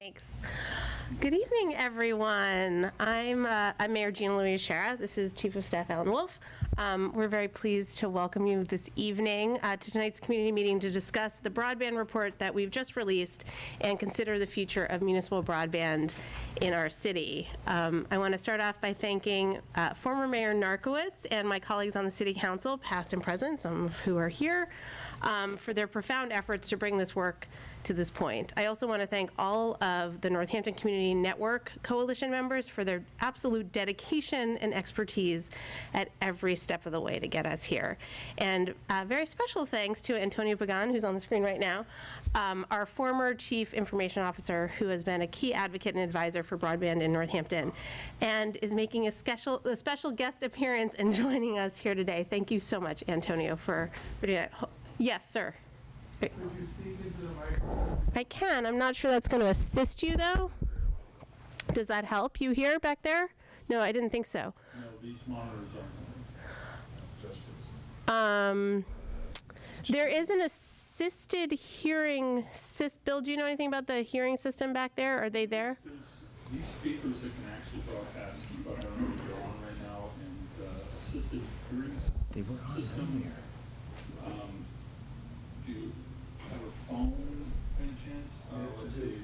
Thanks. Good evening, everyone. I'm Mayor Gina Louise Shara. This is Chief of Staff Alan Wolf. We're very pleased to welcome you this evening to tonight's community meeting to discuss the broadband report that we've just released and consider the future of municipal broadband in our city. I want to start off by thanking former Mayor Narkowitz and my colleagues on the City Council, past and present, some of who are here, for their profound efforts to bring this work to this point. I also want to thank all of the Northampton Community Network Coalition members for their absolute dedication and expertise at every step of the way to get us here. And very special thanks to Antonio Pagan, who's on the screen right now, our former Chief Information Officer, who has been a key advocate and advisor for broadband in Northampton, and is making a special guest appearance and joining us here today. Thank you so much, Antonio, for doing that. Yes, sir. Could you speak into the microphone? I can. I'm not sure that's going to assist you, though. Does that help you here back there? No, I didn't think so. No, these monitors aren't. There is an assisted hearing system. Bill, do you know anything about the hearing system back there? Are they there? There's these speakers that can actually broadcast, but I don't know if they're on right now, and assisted hearing They were on system. earlier. Do you have a phone, by any chance? Let's see.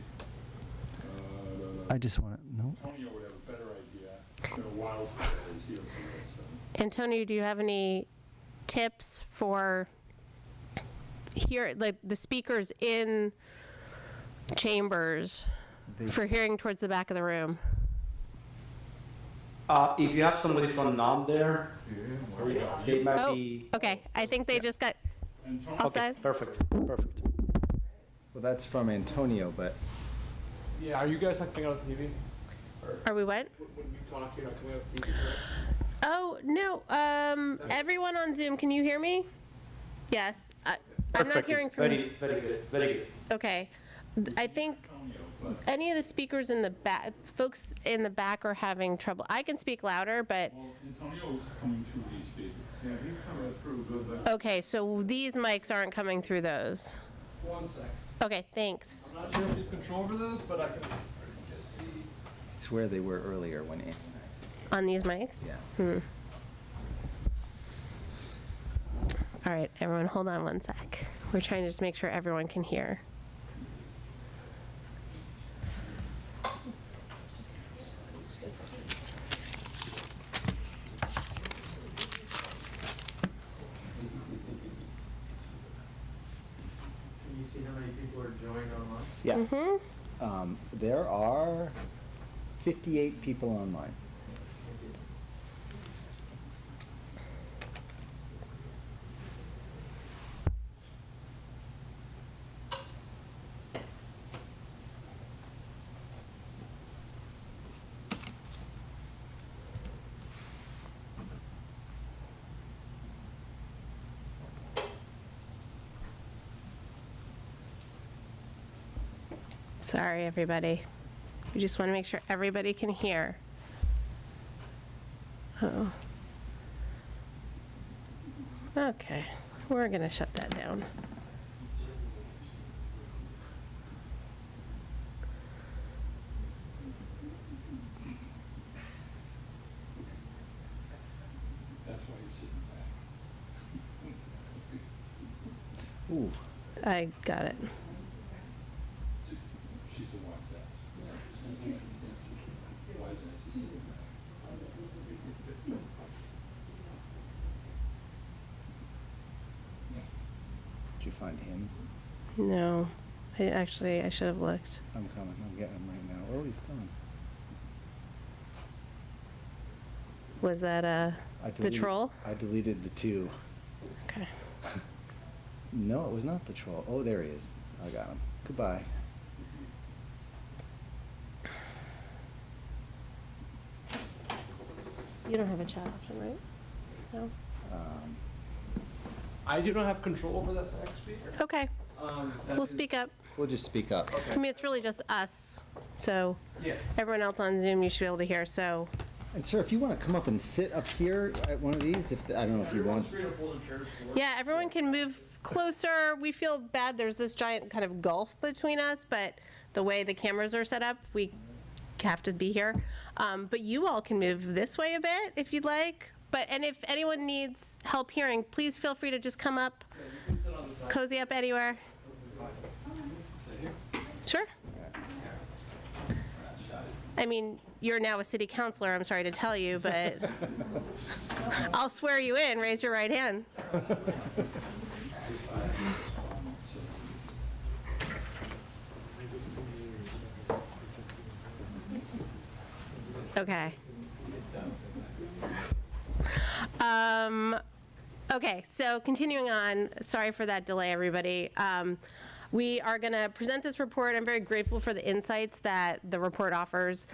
I just want to know. Antonio would have a better idea. It's been a while since I was here for this. Antonio, do you have any tips for like the speakers in chambers for hearing towards the back of the room? If you have somebody from NOM there, they might be. Okay. I think they just got Antonio, all Okay, set. perfect. Well, that's from Antonio, but Yeah, are you guys not coming out of TV? Are we what? When you talk, you're not coming out of TV, correct? Oh, no. Everyone on Zoom, can you hear me? Yes. I'm not Perfectly. hearing from Very good, very good. Okay. I think any of the speakers in the back, folks in the back are having trouble. I can speak louder, but, well, Antonio's coming through these speakers. Yeah, he's coming through good. okay, so these mics aren't coming through those. 1 sec. Okay, thanks. I'm not sure if you have control over those, but I can just see. it's where they were earlier when it, On these mics? yeah. All right, everyone, hold on 1 sec. We're trying to just make sure everyone can hear. Can you see how many people are joined online? Yeah. There are 58 people online. Sorry, everybody. We just want to make sure everybody can hear. Oh. Okay, we're going to shut that down. That's why you're sitting back. Ooh, I got it. She's the wise ass. Wise ass is sitting back. did you find him? No, I should have looked. I'm coming. I'm getting him right now. Oh, he's coming. Was that the troll? I deleted the two. Okay. No, it was not the troll. Oh, there he is. I got him. Goodbye. You don't have a chat option, right? No? I do not have control over that back speaker. Okay, we'll speak up. We'll just speak up. I mean, it's really just us, so Yeah. everyone else on Zoom you should be able to hear, so. And sir, if you want to come up and sit up here at one of these, I don't know if you want. Everyone's free to pull the chairs forward. Yeah, everyone can move closer. We feel bad, there's this giant kind of gulf between us, but the way the cameras are set up, we have to be here. But you all can move this way a bit if you'd like. And if anyone needs help hearing, please feel free to just come up, cozy up anywhere. Sure. I mean, you're now a city councilor, I'm sorry to tell you, but I'll swear you in. Raise your right hand. Okay. Okay, so continuing on, sorry for that delay, everybody. We are going to present this report. I'm very grateful for the insights that the report offers.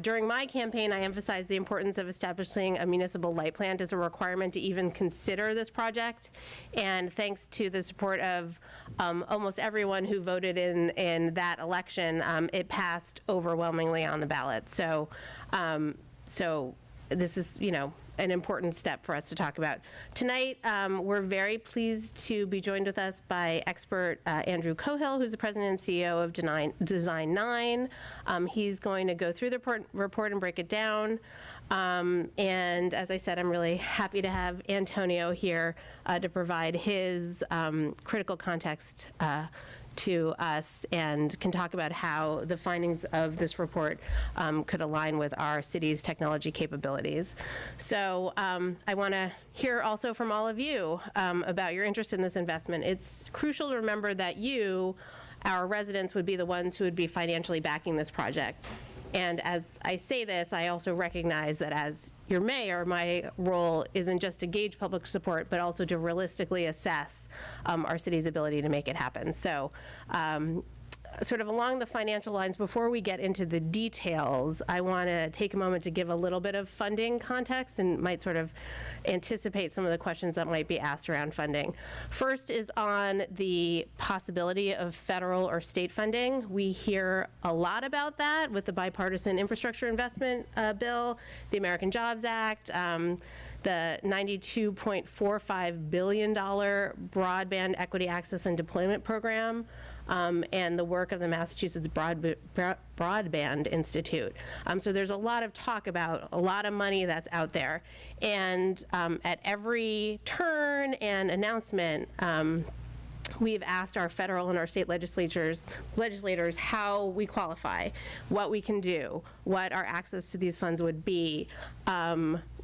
During my campaign, I emphasized the importance of establishing a municipal light plant as a requirement to even consider this project. And thanks to the support of almost everyone who voted in that election, it passed overwhelmingly on the ballot. So this is, an important step for us to talk about. Tonight, we're very pleased to be joined with us by expert Andrew Cohill, who's the president and CEO of Design 9. He's going to go through the report and break it down. And as I said, I'm really happy to have Antonio here to provide his critical context to us and can talk about how the findings of this report could align with our city's technology capabilities. So I want to hear also from all of you about your interest in this investment. It's crucial to remember that you, our residents, would be the ones who would be financially backing this project. And as I say this, I also recognize that as your mayor, my role isn't just to gauge public support, but also to realistically assess our city's ability to make it happen. So sort of along the financial lines, before we get into the details, I want to take a moment to give a little bit of funding context and might sort of anticipate some of the questions that might be asked around funding. First is on the possibility of federal or state funding. We hear a lot about that with the bipartisan infrastructure investment bill, the American Jobs Act, the $92.45 billion Broadband Equity Access and Deployment Program, and the work of the Massachusetts Broadband Institute. So there's a lot of talk about a lot of money that's out there. And at every turn and announcement, we've asked our federal and our state legislators how we qualify, what we can do, what our access to these funds would be.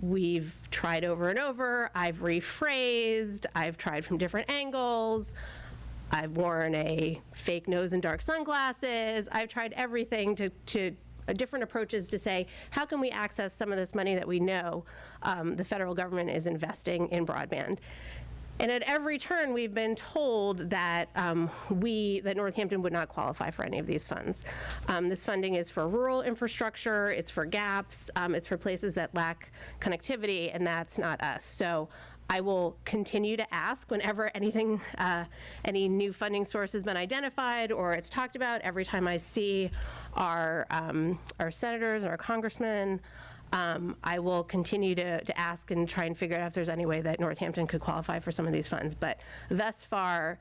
We've tried over and over. I've rephrased. I've tried from different angles. I've worn a fake nose and dark sunglasses. I've tried everything to different approaches to say, how can we access some of this money that we know the federal government is investing in broadband? And at every turn, we've been told that that Northampton would not qualify for any of these funds. This funding is for rural infrastructure, it's for gaps, it's for places that lack connectivity, and that's not us. So I will continue to ask whenever anything, any new funding source has been identified or it's talked about. Every time I see our senators, our congressmen, I will continue to ask and try and figure out if there's any way that Northampton could qualify for some of these funds. But thus far,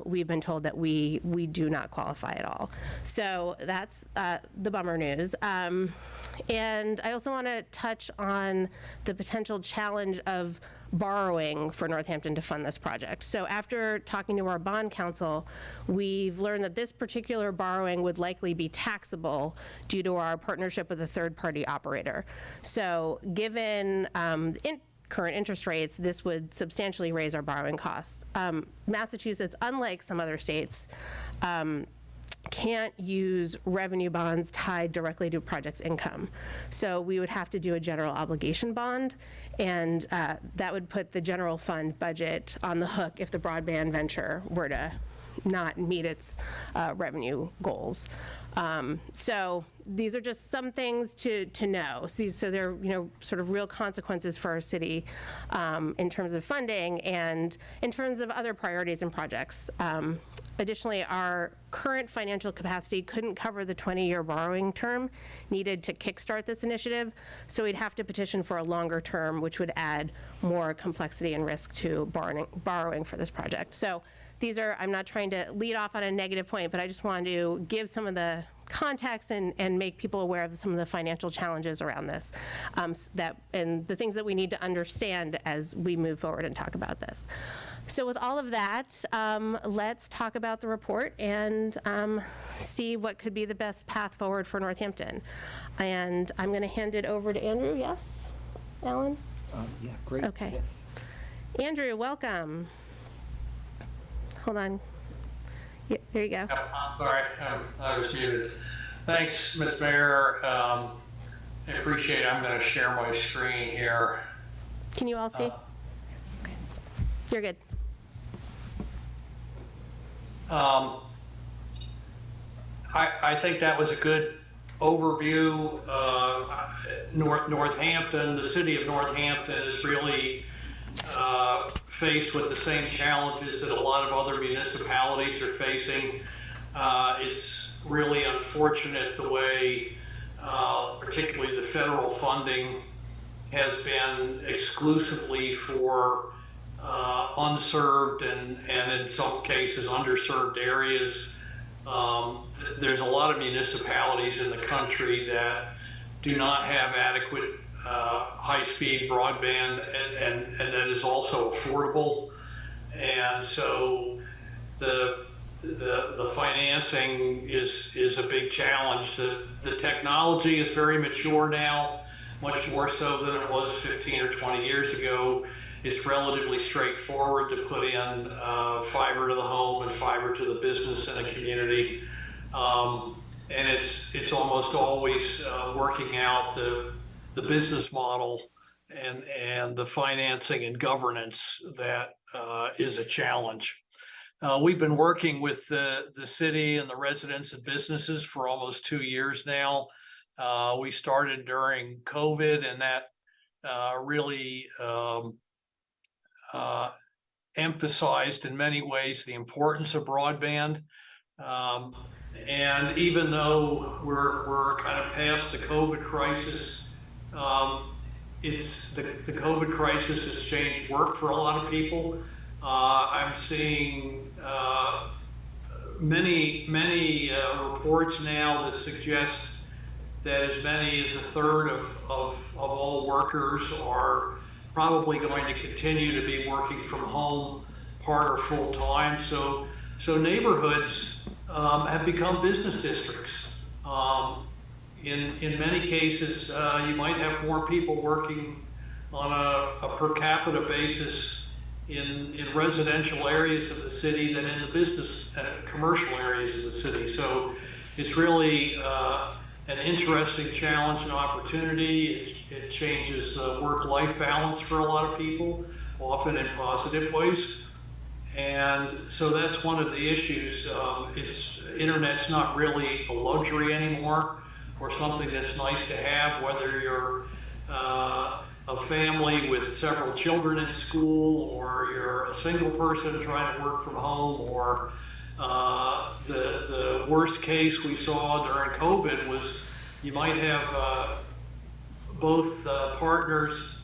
we've been told that we do not qualify at all. So that's the bummer news. And I also want to touch on the potential challenge of borrowing for Northampton to fund this project. So after talking to our bond counsel, we've learned that this particular borrowing would likely be taxable due to our partnership with a third-party operator. So given current interest rates, this would substantially raise our borrowing costs. Massachusetts, unlike some other states, can't use revenue bonds tied directly to a project's income. So we would have to do a general obligation bond, and that would put the general fund budget on the hook if the broadband venture were to not meet its revenue goals. So these are just some things to know. So there are sort of real consequences for our city in terms of funding and in terms of other priorities and projects. Additionally, our current financial capacity couldn't cover the 20-year borrowing term needed to kickstart this initiative, so we'd have to petition for a longer term, which would add more complexity and risk to borrowing for this project. So these are, I'm not trying to lead off on a negative point, but I just wanted to give some of the context and make people aware of some of the financial challenges around this, and the things that we need to understand as we move forward and talk about this. So with all of that, let's talk about the report and see what could be the best path forward for Northampton. And I'm going to hand it over to Andrew. Yes, Alan? Yeah, great. Okay. Yes. Andrew, welcome. Hold on. Yeah, there you go. Sorry, I was muted. Thanks, Ms. Mayor. I appreciate it. I'm going to share my screen here. Can you all see? Okay. You're good. I think that was a good overview. Northampton, the city of Northampton is really faced with the same challenges that a lot of other municipalities are facing. It's really unfortunate the way, particularly the federal funding has been exclusively for unserved and in some cases underserved areas. There's a lot of municipalities in the country that do not have adequate high-speed broadband and that is also affordable. And so the financing is a big challenge. The technology is very mature now, much more so than it was 15 or 20 years ago. It's relatively straightforward to put in fiber to the home and fiber to the business in a community. And it's almost always working out the business model and the financing and governance that is a challenge. We've been working with the city and the residents and businesses for almost 2 years now. We started during COVID, and that really emphasized in many ways the importance of broadband. And even though we're kind of past the COVID crisis, the COVID crisis has changed work for a lot of people. I'm seeing many reports now that suggest that as many as a third of all workers are probably going to continue to be working from home part or full time. So neighborhoods have become business districts. In many cases, you might have more people working on a per capita basis in residential areas of the city than in the business commercial areas of the city. So it's really an interesting challenge and opportunity. It changes work-life balance for a lot of people, often in positive ways. And so that's one of the issues. Internet's not really a luxury anymore or something that's nice to have, whether you're a family with several children in school, or you're a single person trying to work from home, or the worst case we saw during COVID was you might have both partners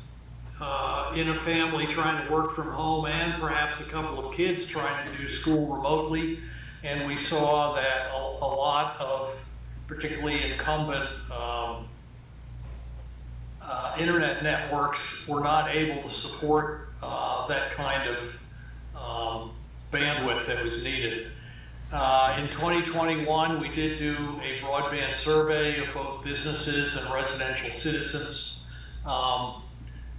in a family trying to work from home, and perhaps a couple of kids trying to do school remotely. And we saw that a lot of particularly incumbent internet networks were not able to support that kind of bandwidth that was needed. In 2021, we did do a broadband survey of both businesses and residential citizens.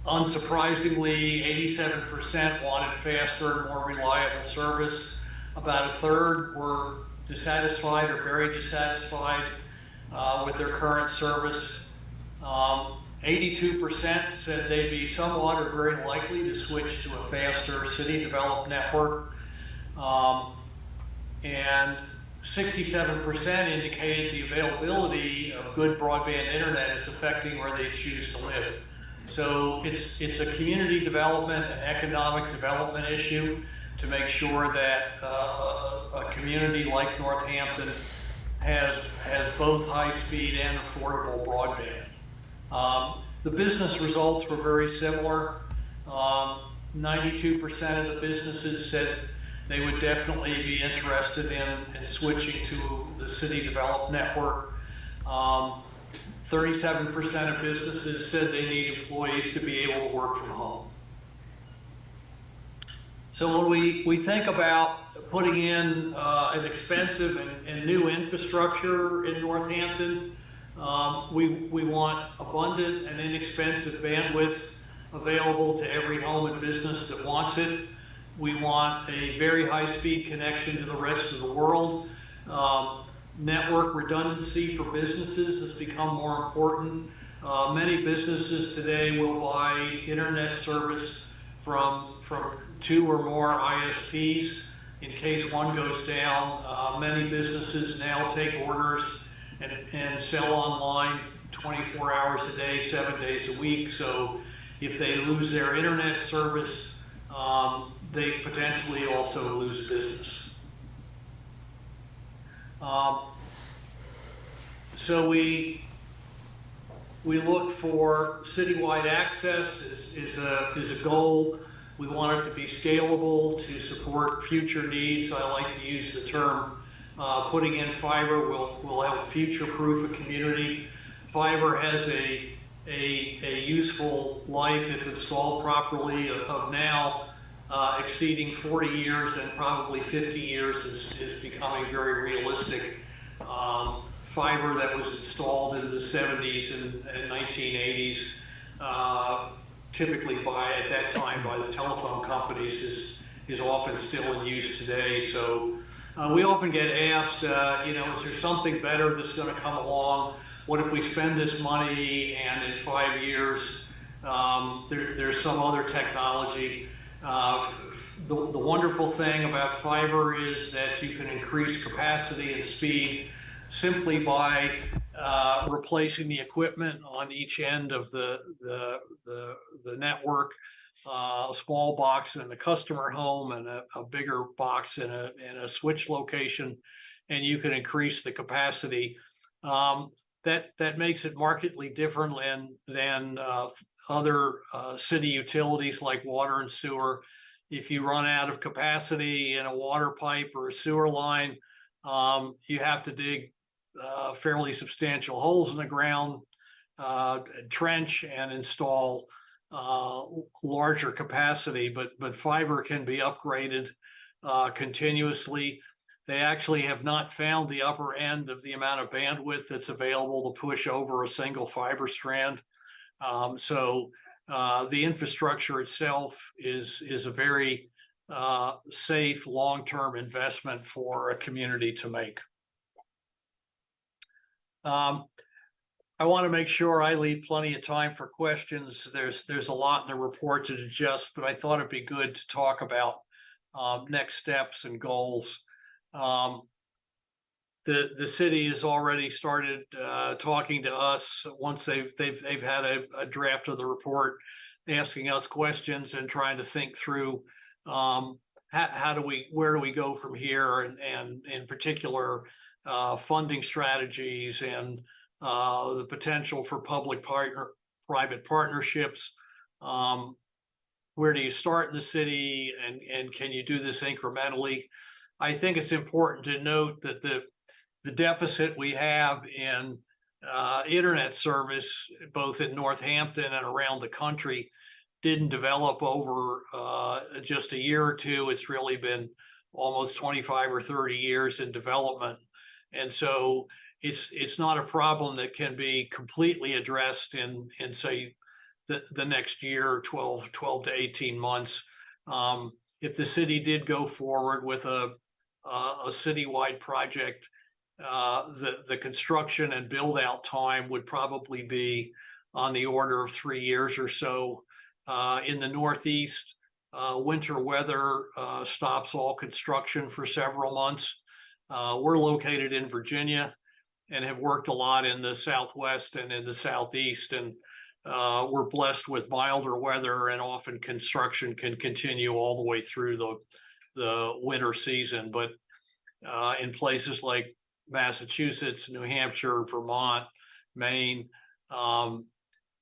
Unsurprisingly, 87% wanted faster and more reliable service. About a third were dissatisfied or very dissatisfied with their current service. 82% said they'd be somewhat or very likely to switch to a faster city-developed network. And 67% indicated the availability of good broadband internet is affecting where they choose to live. So it's a community development and economic development issue. to make sure that a community like Northampton has both high-speed and affordable broadband. The business results were very similar. 92% of the businesses said they would definitely be interested in switching to the city-developed network. 37% of businesses said they need employees to be able to work from home. So when we think about putting in an expensive and new infrastructure in Northampton, we want abundant and inexpensive bandwidth available to every home and business that wants it. We want a very high-speed connection to the rest of the world. Network redundancy for businesses has become more important. Many businesses today will buy internet service from 2 or more ISPs in case one goes down. Many businesses now take orders and sell online 24 hours a day, 7 days a week. So if they lose their internet service, they potentially also lose business. So we look for citywide access is a goal. We want it to be scalable to support future needs. I like to use the term putting in fiber will help future-proof a community. Fiber has a useful life if installed properly of now exceeding 40 years, and probably 50 years is becoming very realistic. Fiber that was installed in the 70s and 1980s, typically at that time by the telephone companies, is often still in use today. So we often get asked, is there something better that's going to come along? What if we spend this money and in 5 years there's some other technology? The wonderful thing about fiber is that you can increase capacity and speed simply by replacing the equipment on each end of the network. A small box in the customer home and a bigger box in a switch location, and you can increase the capacity. That makes it markedly different than other city utilities like water and sewer. If you run out of capacity in a water pipe or a sewer line, you have to dig fairly substantial holes in the ground, trench, and install larger capacity. But fiber can be upgraded continuously. They actually have not found the upper end of the amount of bandwidth that's available to push over a single fiber strand. So the infrastructure itself is a very safe long-term investment for a community to make. I want to make sure I leave plenty of time for questions. There's a lot in the report to digest, but I thought it'd be good to talk about next steps and goals. The city has already started talking to us once they've had a draft of the report, asking us questions and trying to think through where do we go from here, and in particular funding strategies and the potential for public-private partnerships. Where do you start in the city, and can you do this incrementally? I think it's important to note that the deficit we have in internet service, both in Northampton and around the country, didn't develop over just a year or two. It's really been almost 25 or 30 years in development. And so it's not a problem that can be completely addressed in say, the next year, 12 to 18 months. If the city did go forward with a citywide project, the construction and build out time would probably be on the order of 3 years or so. In the Northeast, winter weather stops all construction for several months. We're located in Virginia and have worked a lot in the Southwest and in the Southeast, and we're blessed with milder weather, and often construction can continue all the way through the winter season, but in places like Massachusetts, New Hampshire, Vermont, Maine, and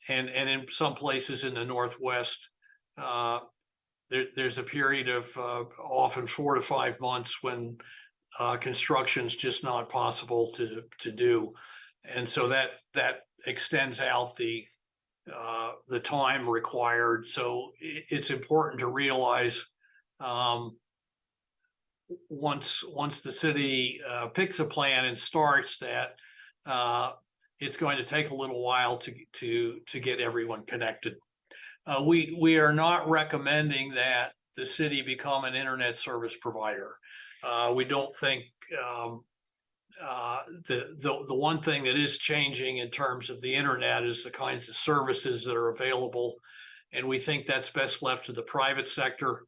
in some places in the Northwest, there's a period of often 4 to 5 months when construction's just not possible to do, and so that extends out the time required. So it's important to realize once the city picks a plan and starts that it's going to take a little while to get everyone connected. We are not recommending that the city become an internet service provider. We don't think the one thing that is changing in terms of the internet is the kinds of services that are available, and we think that's best left to the private sector.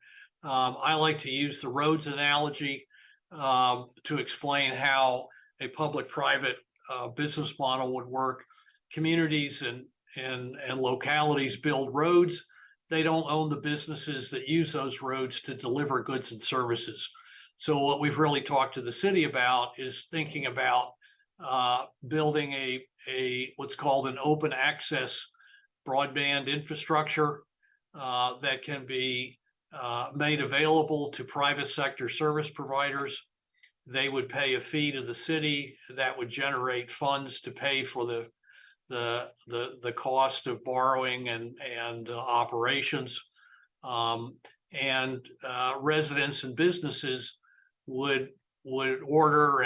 I like to use the roads analogy to explain how a public-private business model would work. Communities and localities build roads. They don't own the businesses that use those roads to deliver goods and services. So what we've really talked to the city about is thinking about building a what's called an open access broadband infrastructure that can be made available to private sector service providers. They would pay a fee to the city that would generate funds to pay for the cost of borrowing and operations. And residents and businesses would order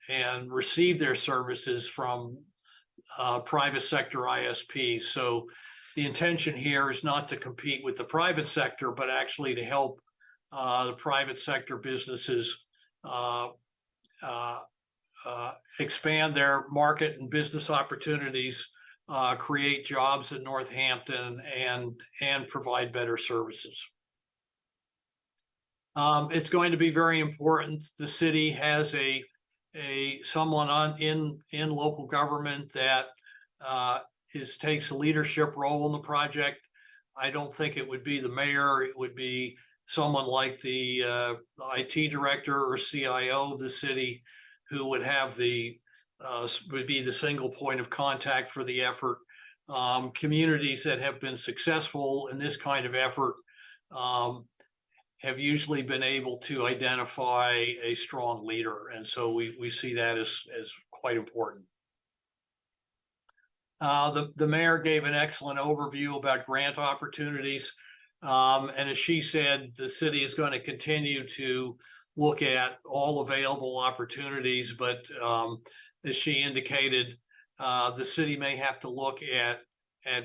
and receive their services from private sector ISPs. So the intention here is not to compete with the private sector, but actually to help the private sector businesses expand their market and business opportunities, create jobs in Northampton, and provide better services. It's going to be very important. The city has someone in local government that takes a leadership role in the project. I don't think it would be the mayor. It would be someone like the IT director or CIO of the city, who would have would be the single point of contact for the effort. Communities that have been successful in this kind of effort have usually been able to identify a strong leader, and so we see that as quite important. The mayor gave an excellent overview about grant opportunities, and as she said, the city is going to continue to look at all available opportunities, but as she indicated, the city may have to look at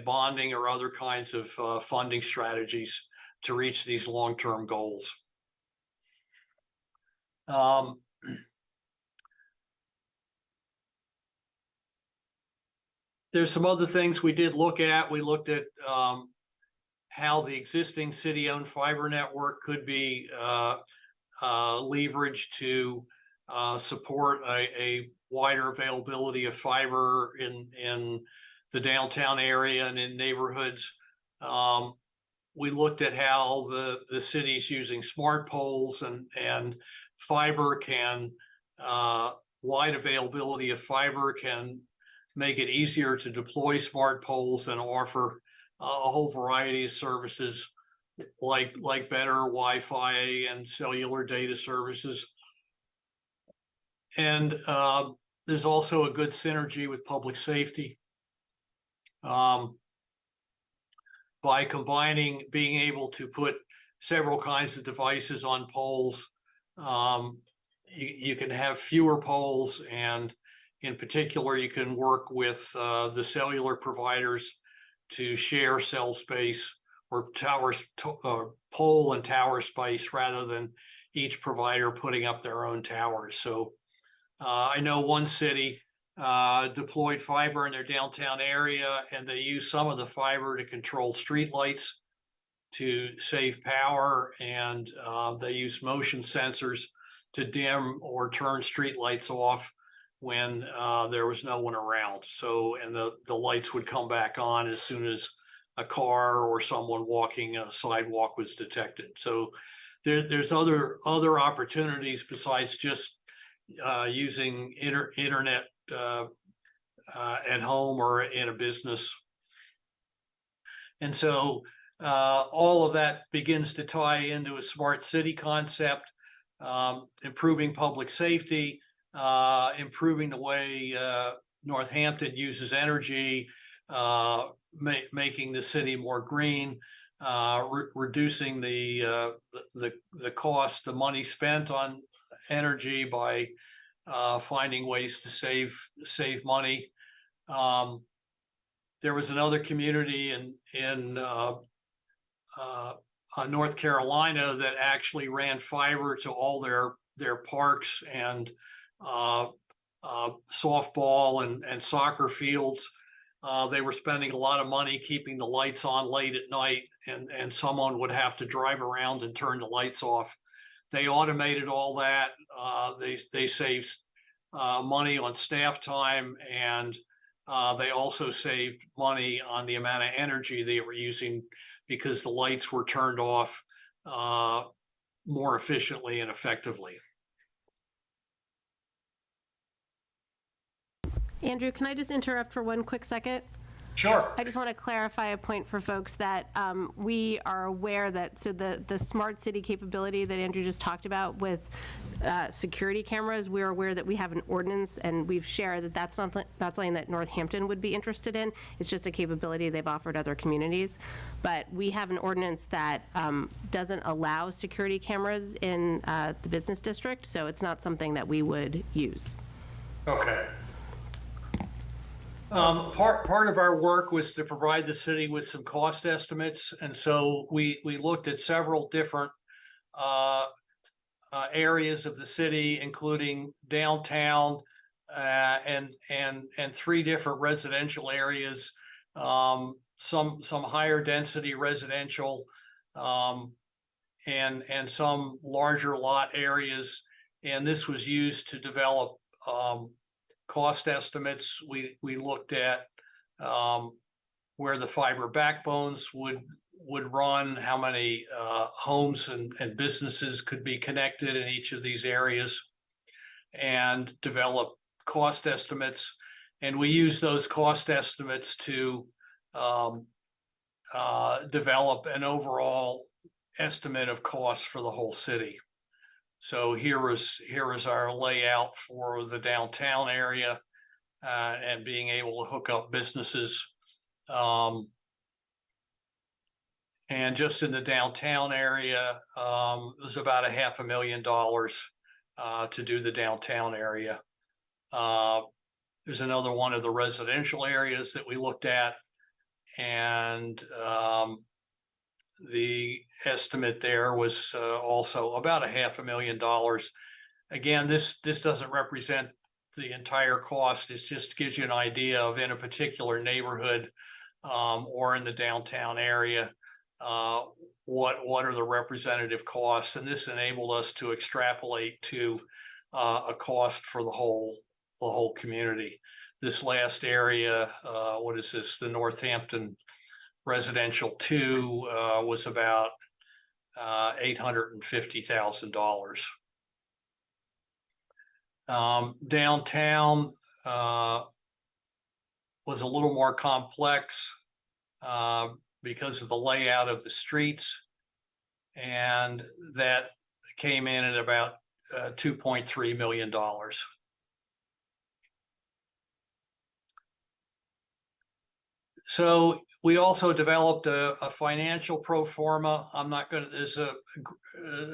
bonding or other kinds of funding strategies to reach these long-term goals. There's some other things we did look at. We looked at how the existing city-owned fiber network could be leveraged to support a wider availability of fiber in the downtown area and in neighborhoods. We looked at how the city's using smart poles and fiber can, wide availability of fiber can make it easier to deploy smart poles and offer a whole variety of services like better Wi-Fi and cellular data services. And there's also a good synergy with public safety. By combining being able to put several kinds of devices on poles, you can have fewer poles, and in particular, you can work with the cellular providers to share cell space or pole and tower space rather than each provider putting up their own towers. So I know one city deployed fiber in their downtown area, and they used some of the fiber to control streetlights to save power, and they used motion sensors to dim or turn streetlights off when there was no one around. So, and the lights would come back on as soon as a car or someone walking a sidewalk was detected. So there's other opportunities besides just using internet at home or in a business. And so all of that begins to tie into a smart city concept, improving public safety, improving the way Northampton uses energy, making the city more green, reducing the cost, the money spent on energy by finding ways to save money. There was another community in North Carolina that actually ran fiber to all their parks and softball and soccer fields. They were spending a lot of money keeping the lights on late at night, and someone would have to drive around and turn the lights off. They automated all that. They saved money on staff time, and they also saved money on the amount of energy they were using because the lights were turned off more efficiently and effectively. Andrew, can I just interrupt for one quick second? Sure. I just want to clarify a point for folks that we are aware that, so the smart city capability that Andrew just talked about with security cameras, we're aware that we have an ordinance, and we've shared that that's something that Northampton would be interested in. It's just a capability they've offered other communities. But we have an ordinance that doesn't allow security cameras in the business district, so it's not something that we would use. Okay. Part of our work was to provide the city with some cost estimates, and so we looked at several different areas of the city, including downtown and 3 different residential areas, some higher density residential, and some larger lot areas, and this was used to develop cost estimates. We looked at where the fiber backbones would run, how many homes and businesses could be connected in each of these areas, and develop cost estimates. And we use those cost estimates to develop an overall estimate of costs for the whole city. So here is our layout for the downtown area and being able to hook up businesses. And just in the downtown area, it was about $500,000 to do the downtown area. There's another one of the residential areas that we looked at, and the estimate there was also about $500,000. Again, this doesn't represent the entire cost. It just gives you an idea of, in a particular neighborhood or in the downtown area, what are the representative costs, and this enabled us to extrapolate to a cost for the whole community. This last area, what is this? The Northampton Residential 2 was about $850,000. Downtown was a little more complex because of the layout of the streets, and that came in at about $2.3 million. So we also developed a financial pro forma. I'm not going to, there's an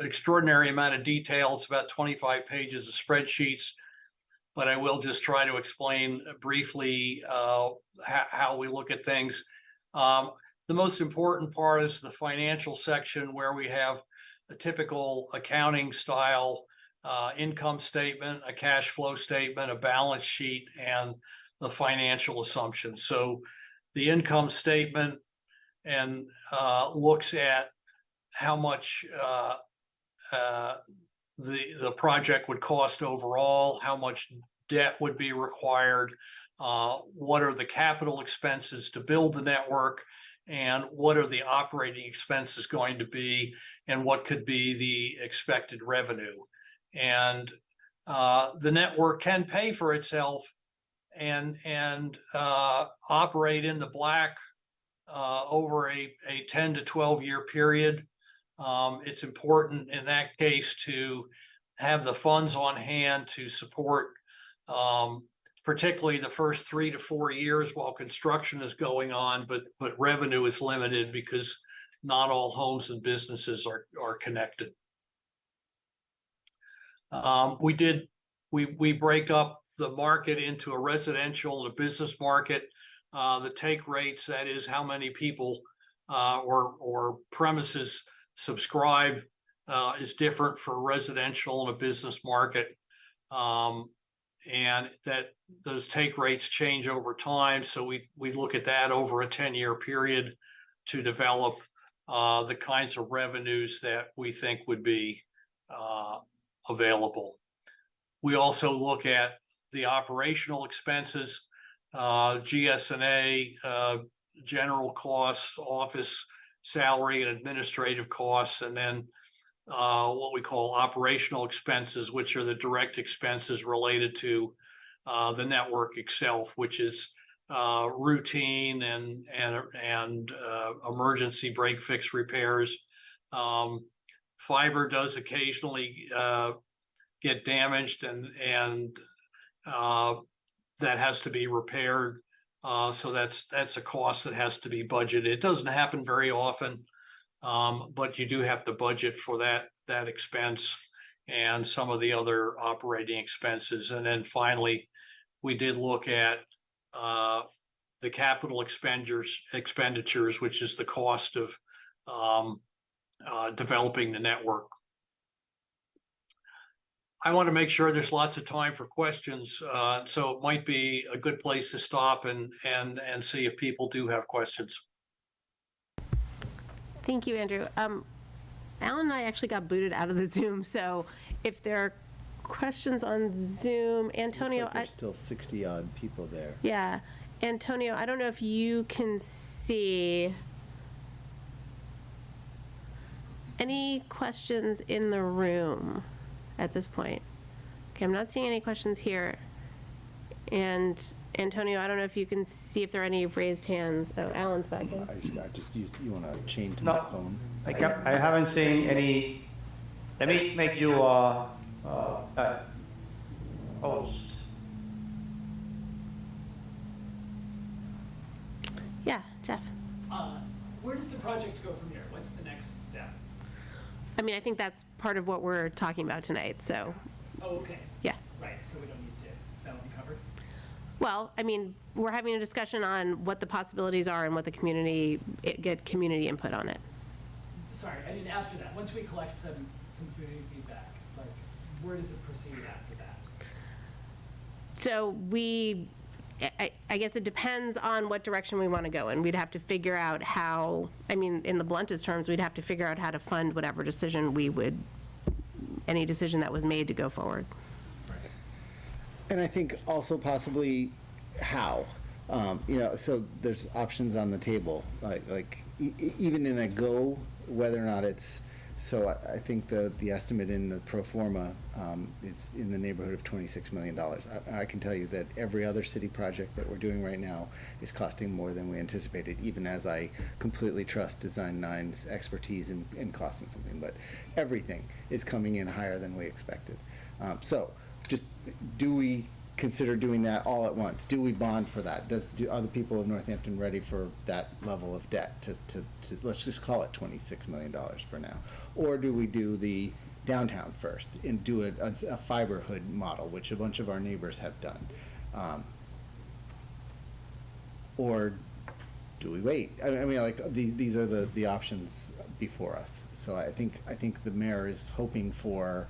extraordinary amount of details, about 25 pages of spreadsheets, but I will just try to explain briefly how we look at things. The most important part is the financial section, where we have a typical accounting style income statement, a cash flow statement, a balance sheet, and the financial assumptions. So the income statement and looks at how much the project would cost overall, how much debt would be required, what are the capital expenses to build the network, and what are the operating expenses going to be, and what could be the expected revenue. And the network can pay for itself and operate in the black over a 10 to 12 year period. It's important in that case to have the funds on hand to support particularly the first 3 to 4 years while construction is going on, but revenue is limited because not all homes and businesses are connected. We break up the market into a residential and a business market. The take rates, that is how many people or premises subscribe, is different for residential and a business market. And that those take rates change over time. So we look at that over a 10-year period to develop the kinds of revenues that we think would be available. We also look at the operational expenses, GS&A, general costs, office salary and administrative costs, and then what we call operational expenses, which are the direct expenses related to the network itself, which is routine and emergency break fix repairs. Fiber does occasionally get damaged, and that has to be repaired. So that's a cost that has to be budgeted. It doesn't happen very often, but you do have to budget for that expense and some of the other operating expenses. And then finally, we did look at the capital expenditures, which is the cost of developing the network. I want to make sure there's lots of time for questions, so it might be a good place to stop and see if people do have questions. Thank you, Andrew. Alan and I actually got booted out of the Zoom, so if there are questions on Zoom, Antonio, Looks like there's still 60 odd people there. yeah, Antonio, I don't know if you can see any questions in the room at this point. Okay, I'm not seeing any questions here. And Antonio, I don't know if you can see if there are any raised hands. Oh, Alan's back in. I just used, you want to change to my phone? I haven't seen any. Let me make you host. Yeah, Jeff. Where does the project go from here? What's the next step? I mean, I think that's part of what we're talking about tonight, so, Oh, okay. yeah. Right, so we don't need to, that'll be covered? Well, I mean, we're having a discussion on what the possibilities are and what the community, get community input on it. Sorry, I mean, after that, once we collect some community feedback, like, where does it proceed after that? So I guess it depends on what direction we want to go in. We'd have to figure out how, I mean, in the bluntest terms, we'd have to figure out how to fund whatever decision any decision that was made to go forward. And I think also possibly how, so there's options on the table, like even in a go, whether or not it's, so I think the estimate in the pro forma is in the neighborhood of $26 million. I can tell you that every other city project that we're doing right now is costing more than we anticipated, even as I completely trust Design 9's expertise in costing something. But everything is coming in higher than we expected. So just, do we consider doing that all at once? Do we bond for that? Are the people of Northampton ready for that level of debt to let's just call it $26 million for now? Or do we do the downtown first and do a fiber hood model, which a bunch of our neighbors have done? Or do we wait? I mean, like, these are the options before us. So I think the mayor is hoping for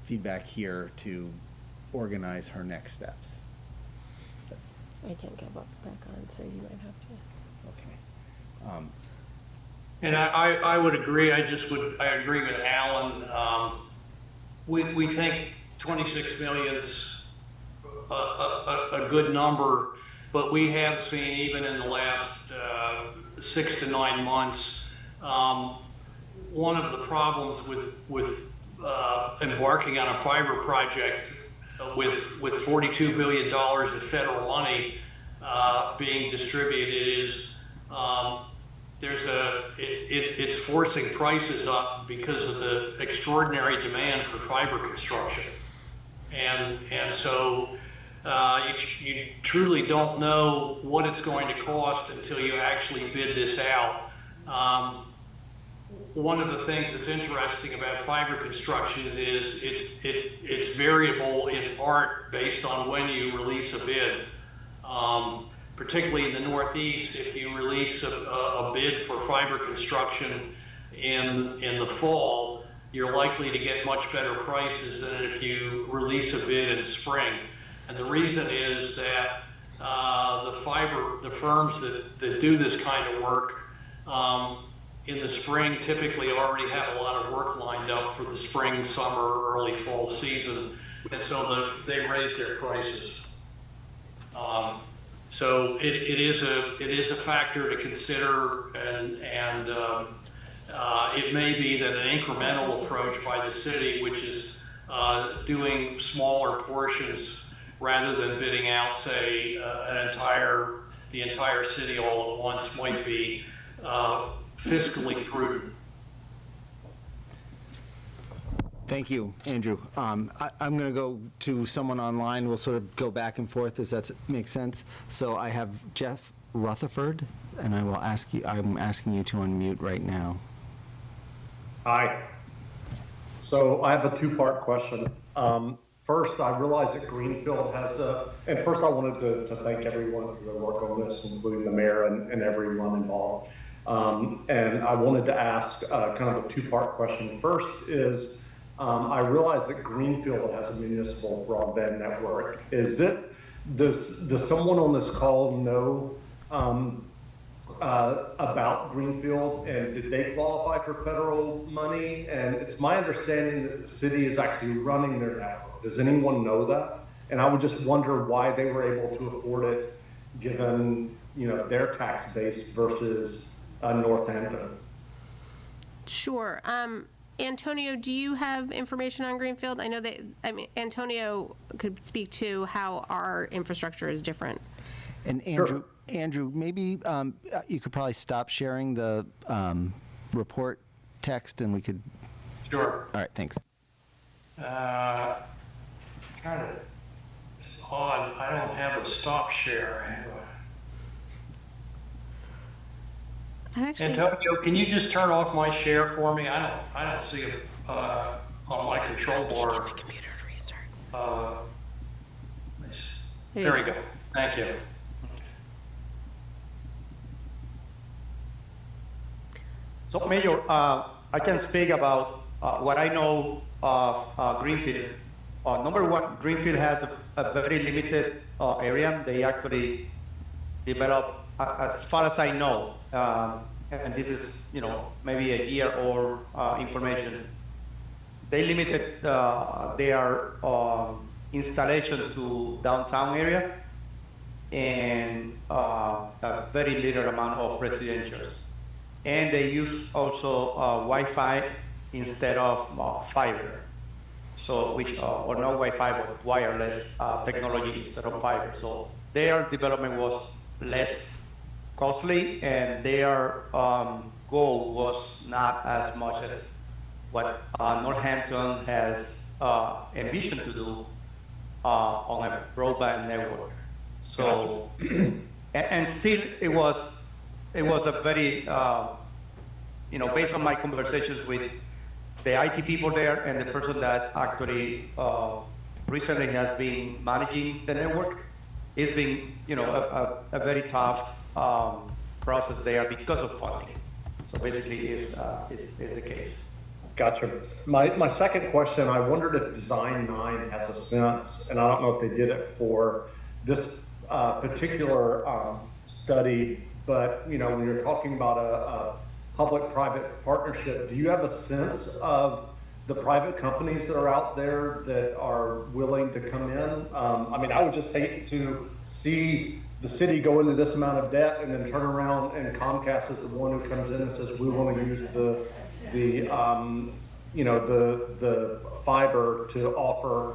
feedback here to organize her next steps. I can't get back on, so you might have to. Okay. And I would agree. I agree with Alan. We think 26 million is a good number. but we have seen, even in the last 6 to 9 months, one of the problems with embarking on a fiber project with $42 billion of federal money being distributed is it's forcing prices up because of the extraordinary demand for fiber construction. And so you truly don't know what it's going to cost until you actually bid this out. One of the things that's interesting about fiber construction is it's variable in part based on when you release a bid. Particularly in the Northeast, if you release a bid for fiber construction in the fall, you're likely to get much better prices than if you release a bid in spring. And the reason is that the firms that do this kind of work in the spring typically already have a lot of work lined up for the spring, summer, early fall season, and so they raise their prices. So it is a factor to consider, and it may be that an incremental approach by the city, which is doing smaller portions rather than bidding out, say, the entire city all at once, might be fiscally prudent. Thank you, Andrew. I'm going to go to someone online. We'll sort of go back and forth. Does that make sense? So I have Jeff Rutherford, and I'm asking you to unmute right now. Hi. So I have a two-part question. First, I realize that Greenfield has and first I wanted to thank everyone for their work on this, including the mayor and everyone involved. And I wanted to ask kind of a two-part question. First is, I realize that Greenfield has a municipal broadband network. Does someone on this call know about Greenfield, and did they qualify for federal money? And it's my understanding that the city is actually running their network. Does anyone know that? And I would just wonder why they were able to afford it, given their tax base versus Northampton. Sure. Antonio, do you have information on Greenfield? I know that, Antonio could speak to how our infrastructure is different. And Andrew, maybe you could probably stop sharing the report text, and we could. Sure. All right, thanks. It's odd. I don't have a stop share. Antonio, can you just turn off my share for me? I don't see it on my control board. Get my computer to restart. There we go. Thank you. So, Mayor, I can speak about what I know of Greenfield. Number one, Greenfield has a very limited area. They actually develop, as far as I know, and this is, maybe a year old information. They limited their installation to downtown area and a very little amount of residentials. And they use also Wi-Fi instead of fiber. So which, or no Wi-Fi, but wireless technology instead of fiber. So their development was less costly, and their goal was not as much as what Northampton has envisioned to do on a broadband network. So, and still it was a very, based on my conversations with the IT people there and the person that actually recently has been managing the network, it's been, a very tough process there because of funding. So basically is the case. Gotcha. My second question, I wondered if Design 9 has a sense, and I don't know if they did it for this particular study, but when you're talking about a public-private partnership, do you have a sense of the private companies that are out there that are willing to come in? I would just hate to see the city go into this amount of debt and then turn around and Comcast is the one who comes in and says, we want to use the fiber to offer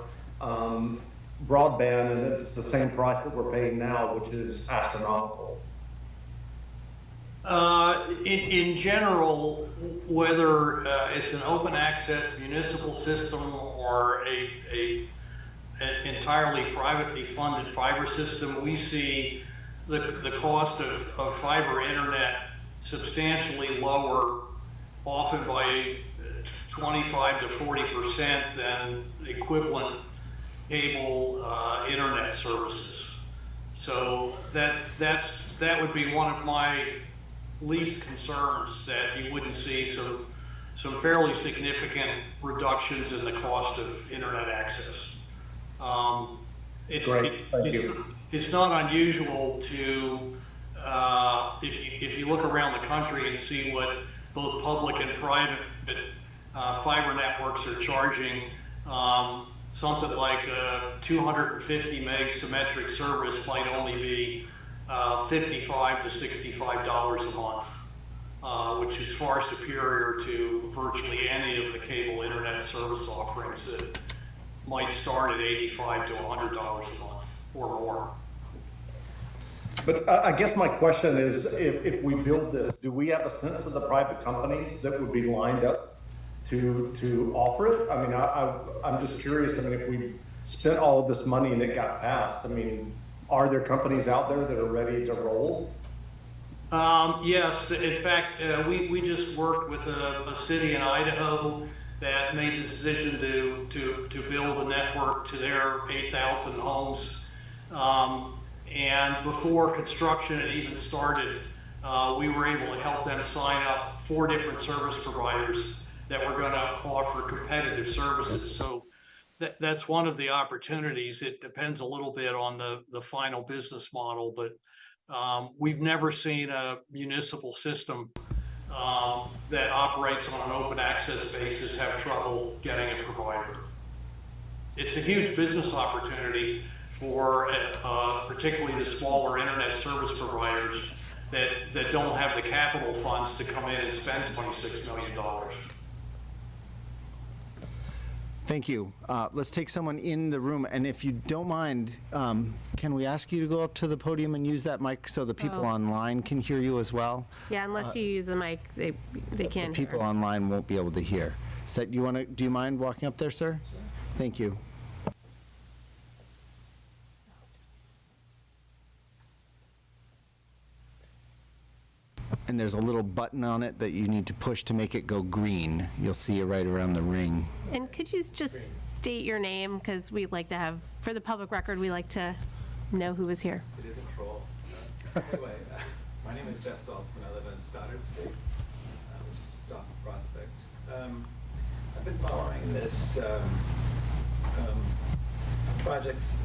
broadband, and it's the same price that we're paying now, which is astronomical. In general, whether it's an open access municipal system or an entirely privately funded fiber system, we see the cost of fiber internet substantially lower, often by 25 to 40% than equivalent cable internet services. So that would be one of my least concerns, that you wouldn't see some fairly significant reductions in the cost of internet access. It's not unusual to, if you look around the country and see what both public and private fiber networks are charging, something like a 250 meg symmetric service might only be $55 to $65 a month, which is far superior to virtually any of the cable internet service offerings that might start at $85 to $100 a month or more. But I guess my question is, if we build this, do we have a sense of the private companies that would be lined up to offer it? I mean, I'm just curious. I mean, if we spent all of this money and it got passed, I mean, are there companies out there that are ready to roll? Yes, in fact, we just worked with a city in Idaho that made the decision to build a network to their 8,000 homes. And before construction had even started, we were able to help them sign up 4 different service providers that were going to offer competitive services. So that's one of the opportunities. It depends a little bit on the final business model, but we've never seen a municipal system that operates on an open access basis have trouble getting a provider. It's a huge business opportunity for particularly the smaller internet service providers that don't have the capital funds to come in and spend $26 million. Thank you. Let's take someone in the room, and if you don't mind, can we ask you to go up to the podium and use that mic so the people online can hear you as well? Yeah, unless you use the mic, they can't hear. People online won't be able to hear. Do you mind walking up there, sir? Sure. Thank you. And there's a little button on it that you need to push to make it go green. You'll see it right around the ring. And could you just state your name, because we'd like to have, for the public record, we like to know who is here. It is a troll. Anyway, my name is Jeff Saltzman. I live in Stoddard Street, which is a stop prospect. I've been following this projects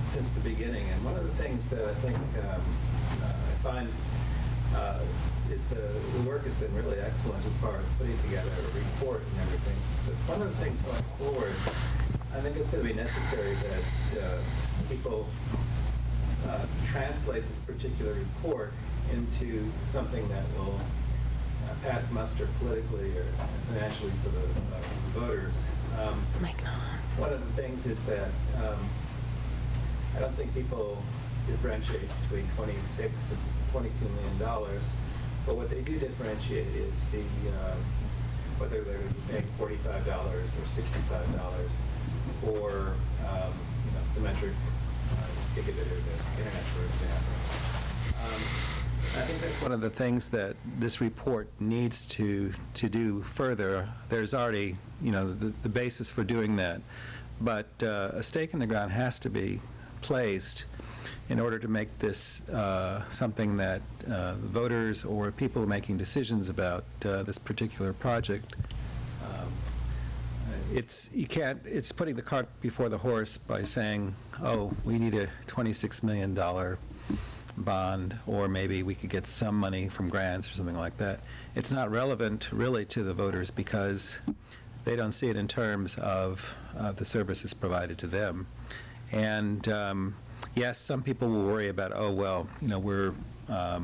since the beginning, and one of the things that I think I find is the work has been really excellent as far as putting together a report and everything. But one of the things going forward, I think it's going to be necessary that people translate this particular report into something that will pass muster politically or financially for the voters. One of the things is that I don't think people differentiate between 26 and $22 million, but what they do differentiate is the whether they're paying $45 or $65 for symmetric gigabit or the internet, for example. I think that's one of the things that this report needs to do further. There's already the basis for doing that, but a stake in the ground has to be placed in order to make this something that voters or people making decisions about this particular project, it's putting the cart before the horse by saying, oh, we need a $26 million bond, or maybe we could get some money from grants or something like that. It's not relevant really to the voters because they don't see it in terms of the services provided to them. And yes, some people will worry about, oh, well, we're, I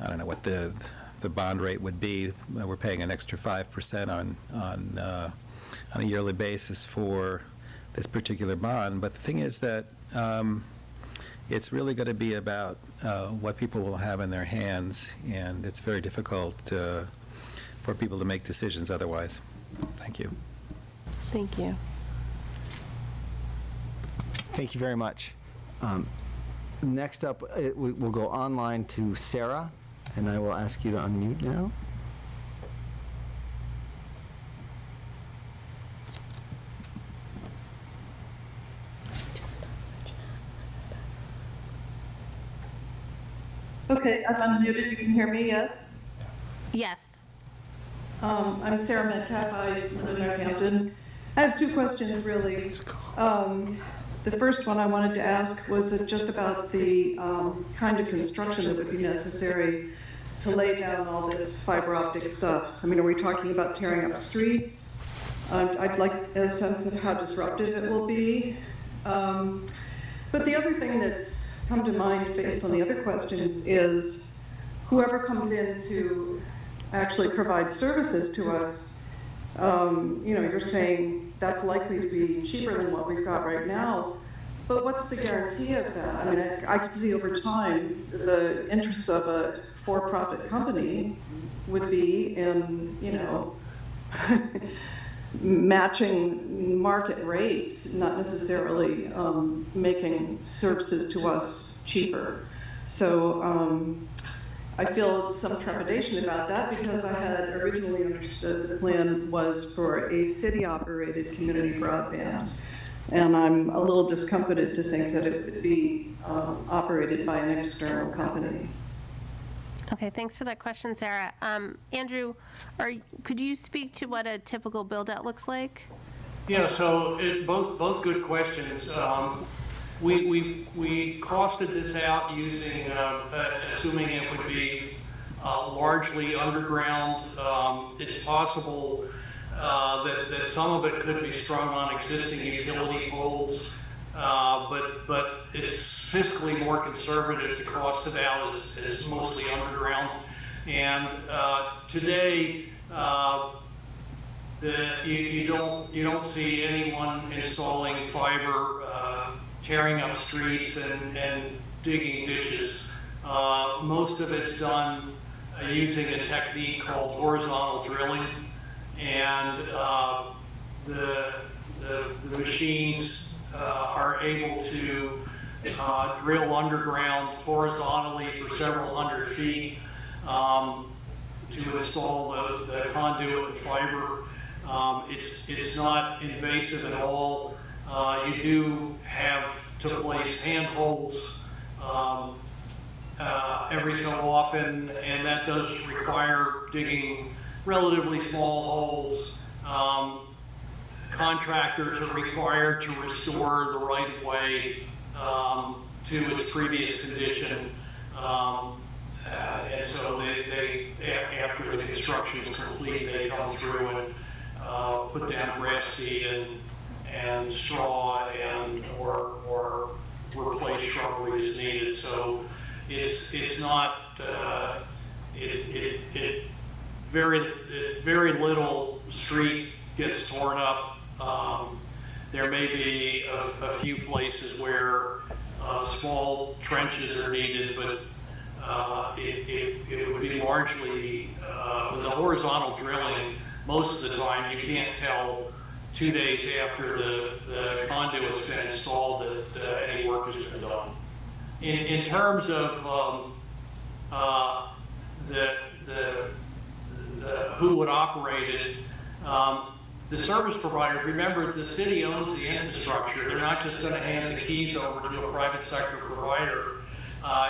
don't know what the bond rate would be. We're paying an extra 5% on a yearly basis for this particular bond. But the thing is that it's really going to be about what people will have in their hands, and it's very difficult for people to make decisions otherwise. Thank you. Thank you. Thank you very much. Next up, we'll go online to Sarah, and I will ask you to unmute now. Okay, I'm unmuted. You can hear me, yes? Yes. I'm Sarah Metcalf. I live in Northampton. I have two questions, really. The first one I wanted to ask was just about the kind of construction that would be necessary to lay down all this fiber optic stuff. I mean, are we talking about tearing up streets? I'd like a sense of how disruptive it will be. But the other thing that's come to mind based on the other questions is whoever comes in to actually provide services to us, you're saying that's likely to be cheaper than what we've got right now, but what's the guarantee of that? I mean, I could see over time the interests of a for-profit company would be in, matching market rates, not necessarily making services to us cheaper. So I feel some trepidation about that because I had originally understood the plan was for a city-operated community broadband. And I'm a little discomfited to think that it would be operated by an external company. Okay, thanks for that question, Sarah. Andrew, could you speak to what a typical build-out looks like? Yeah, so both good questions. We costed this out using, assuming it would be largely underground. It's possible that some of it could be strung on existing utility poles, but it's fiscally more conservative to cost it out as mostly underground. And today, you don't see anyone installing fiber, tearing up streets and digging ditches. Most of it's done using a technique called horizontal drilling, and the machines are able to drill underground horizontally for several hundred feet to install the conduit and fiber. It's not invasive at all. You do have to place handholds every so often, and that does require digging relatively small holes. Contractors are required to restore the right-of-way to its previous condition. And so they, after the construction is complete, they come through and put down grass seed and straw or replace shrubbery as needed. So it's not very little street gets torn up. There may be a few places where small trenches are needed, but it would be largely with the horizontal drilling. Most of the time, you can't tell 2 days after the conduit's been installed that any work has been done. In terms of who would operate it, the service providers, remember the city owns the infrastructure. They're not just going to hand the keys over to a private sector provider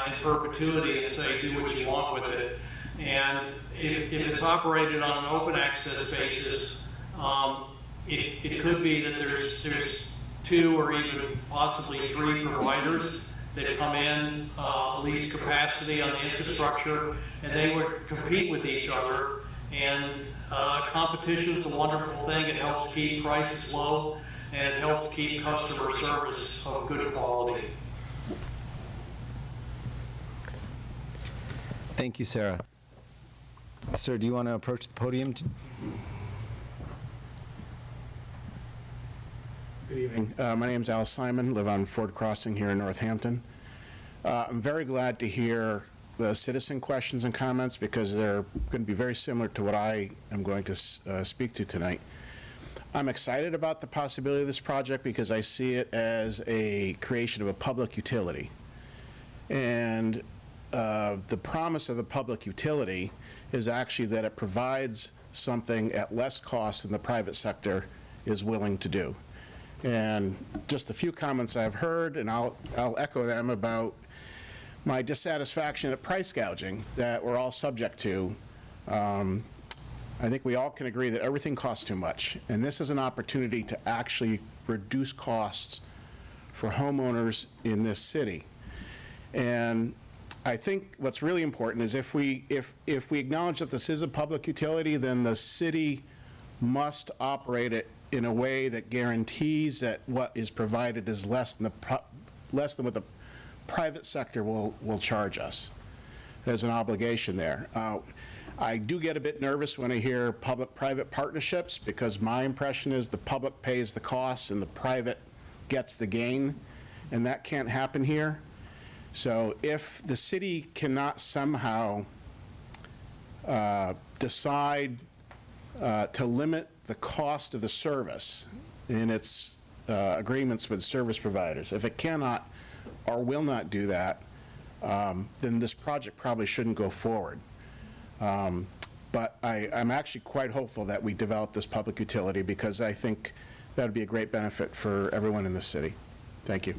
in perpetuity and say, do what you want with it. And if it's operated on an open access basis, it could be that there's 2 or even possibly 3 providers that come in, lease capacity on the infrastructure, and they would compete with each other. And competition is a wonderful thing. It helps keep prices low. and it helps keep customer service of good quality. Thank you, Sarah. Sir, do you want to approach the podium? Good evening. My name's Al Simon, live on Ford Crossing here in Northampton. I'm very glad to hear the citizen questions and comments because they're going to be very similar to what I am going to speak to tonight. I'm excited about the possibility of this project because I see it as a creation of a public utility. And the promise of the public utility is actually that it provides something at less cost than the private sector is willing to do. And just a few comments I've heard, and I'll echo them about my dissatisfaction at price gouging that we're all subject to. I think we all can agree that everything costs too much, and this is an opportunity to actually reduce costs for homeowners in this city. And I think what's really important is if we acknowledge that this is a public utility, then the city must operate it in a way that guarantees that what is provided is less than what the private sector will charge us. There's an obligation there. I do get a bit nervous when I hear public-private partnerships because my impression is the public pays the costs and the private gets the gain, and that can't happen here. So if the city cannot somehow decide to limit the cost of the service in its agreements with service providers, if it cannot or will not do that, then this project probably shouldn't go forward. But I'm actually quite hopeful that we develop this public utility because I think that would be a great benefit for everyone in the city. Thank you.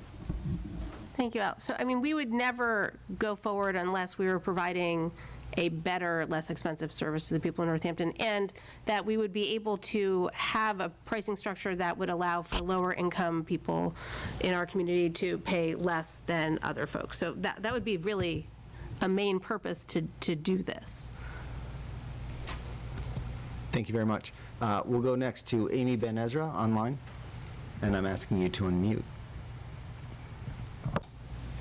Thank you, Al. So, I mean, we would never go forward unless we were providing a better, less expensive service to the people in Northampton, and that we would be able to have a pricing structure that would allow for lower income people in our community to pay less than other folks. So that would be really a main purpose to do this. Thank you very much. We'll go next to Amy Ben Ezra online, and I'm asking you to unmute.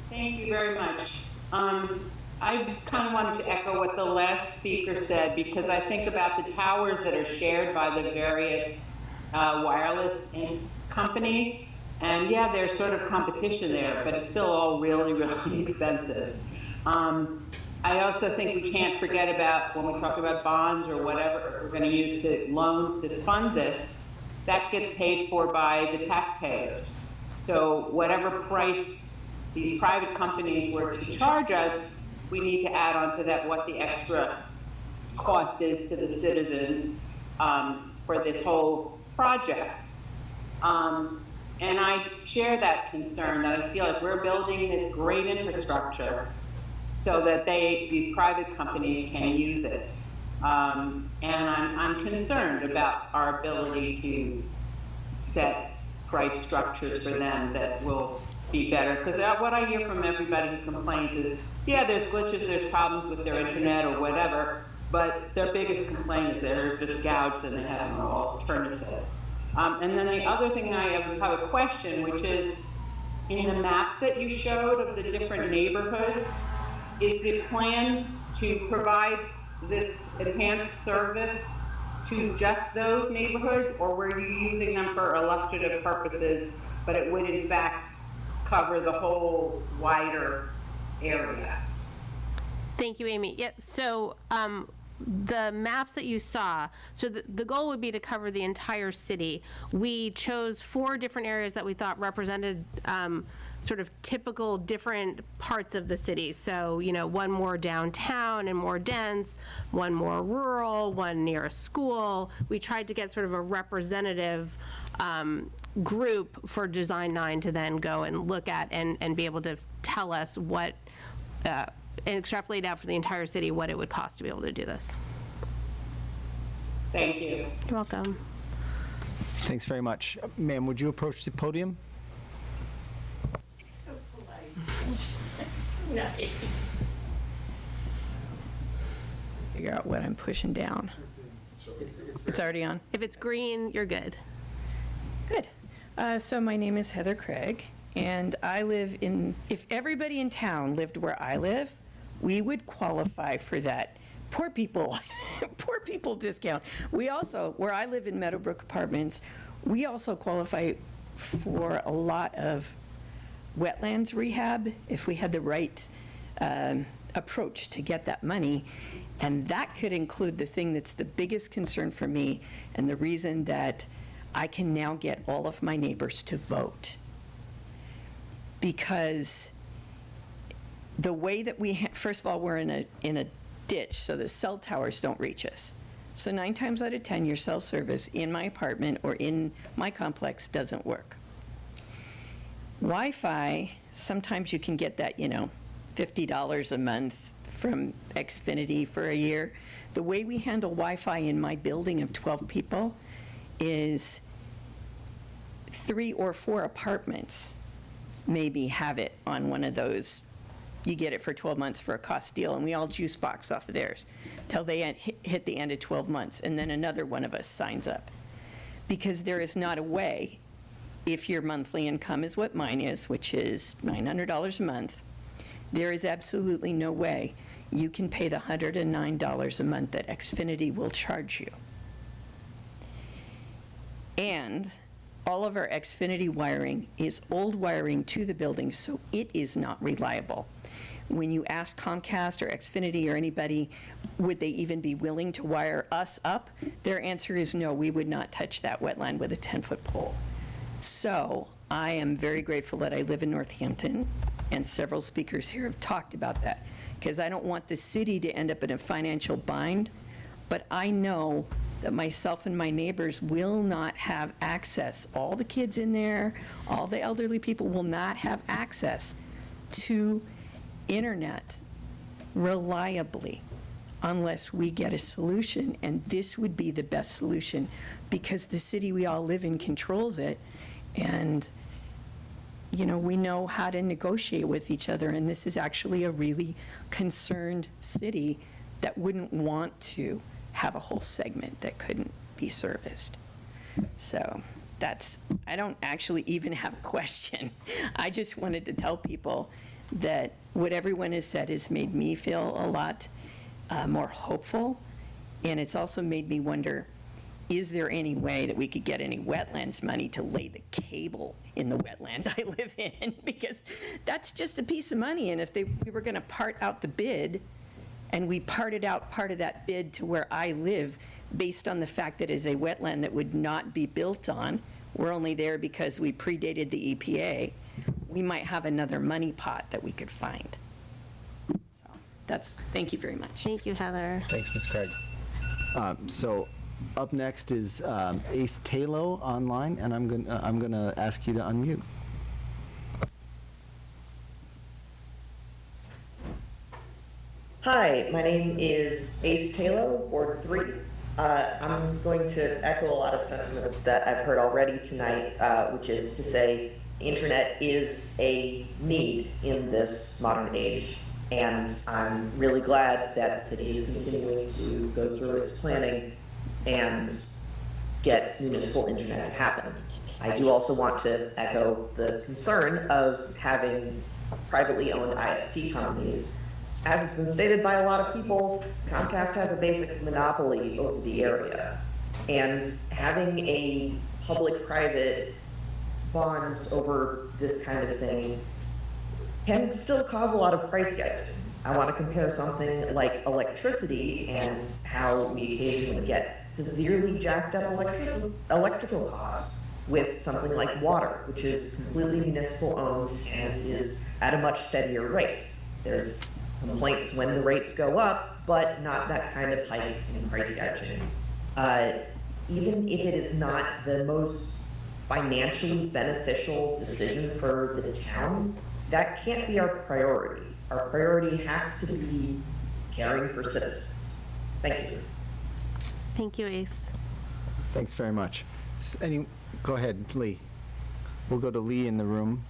Thank you very much. I kind of wanted to echo what the last speaker said because I think about the towers that are shared by the various wireless companies. And yeah, there's sort of competition there, but it's still all really, really expensive. I also think we can't forget about when we talk about bonds or whatever we're going to use to loans to fund this, that gets paid for by the taxpayers. So whatever price these private companies were to charge us, we need to add on to that what the extra cost is to the citizens for this whole project. And I share that concern that I feel like we're building this great infrastructure so that these private companies can use it. And I'm concerned about our ability to set price structures for them that will be better. Because what I hear from everybody who complains is, yeah, there's glitches, there's problems with their internet or whatever, but their biggest complaint is they're just gouged and they have no alternatives. And then the other thing I have a question, which is, in the maps that you showed of the different neighborhoods, is the plan to provide this enhanced service to just those neighborhoods, or were you using them for illustrative purposes, but it would in fact cover the whole wider area? Thank you, Amy. Yeah, so the maps that you saw, so the goal would be to cover the entire city. We chose 4 different areas that we thought represented sort of typical different parts of the city. So, you know, one more downtown and more dense, one more rural, one near a school. We tried to get sort of a representative group for Design 9 to then go and look at and be able to tell us what, and extrapolate out for the entire city what it would cost to be able to do this. Thank you. You're welcome. Thanks very much. Ma'am, would you approach the podium? So polite. So nice. Figure out what I'm pushing down. It's already on. If it's green, you're good. Good. So my name is Heather Craig, and I live in, if everybody in town lived where I live, we would qualify for that poor people, poor people discount. We also, where I live in Meadowbrook Apartments, we also qualify for a lot of wetlands rehab if we had the right approach to get that money. And that could include the thing that's the biggest concern for me, and the reason that I can now get all of my neighbors to vote. Because the way that we, first of all, we're in a ditch, so the cell towers don't reach us. So 9 times out of 10, your cell service in my apartment or in my complex doesn't work. Wi-Fi, sometimes you can get that, $50 a month from Xfinity for a year. The way we handle Wi-Fi in my building of 12 people is 3 or 4 apartments maybe have it on one of those. You get it for 12 months for a cost deal, and we all juice box off of theirs till they hit the end of 12 months, and then another one of us signs up. Because there is not a way, if your monthly income is what mine is, which is $900 a month, there is absolutely no way you can pay the $109 a month that Xfinity will charge you. And all of our Xfinity wiring is old wiring to the building, so it is not reliable. When you ask Comcast or Xfinity or anybody, would they even be willing to wire us up? Their answer is no, we would not touch that wetland with a 10-foot pole. So I am very grateful that I live in Northampton, and several speakers here have talked about that, because I don't want the city to end up in a financial bind, but I know that myself and my neighbors will not have access. All the kids in there, all the elderly people will not have access to internet reliably unless we get a solution, and this would be the best solution because the city we all live in controls it, and we know how to negotiate with each other, and this is actually a really concerned city that wouldn't want to have a whole segment that couldn't be serviced. So I don't actually even have a question. I just wanted to tell people that what everyone has said has made me feel a lot more hopeful, and it's also made me wonder, is there any way that we could get any wetlands money to lay the cable in the wetland I live in? Because that's just a piece of money, and if we were going to part out the bid, and we parted out part of that bid to where I live based on the fact that it is a wetland that would not be built on, we're only there because we predated the EPA, we might have another money pot that we could find. So thank you very much. Thank you, Heather. Thanks, Ms. Craig. So up next is Ace Talo online, and I'm gonna ask you to unmute. Hi, my name is Ace Taylor, Ward 3. I'm going to echo a lot of sentiments that I've heard already tonight, which is to say internet is a need in this modern age. And I'm really glad that the city is continuing to go through its planning and get municipal internet to happen. I do also want to echo the concern of having privately owned ISP companies. As has been stated by a lot of people, Comcast has a basic monopoly over the area. And having a public-private bond over this kind of thing can still cause a lot of price gouging. I want to compare something like electricity and how we occasionally get severely jacked up electrical costs with something like water, which is completely municipal owned and is at a much steadier rate. There's complaints when the rates go up, but not that kind of hike in price gouging. Even if it is not the most financially beneficial decision for the town, that can't be our priority. Our priority has to be caring for citizens. Thank you. Thank you, Ace. Thanks very much. Go ahead, Lee. We'll go to Lee in the room.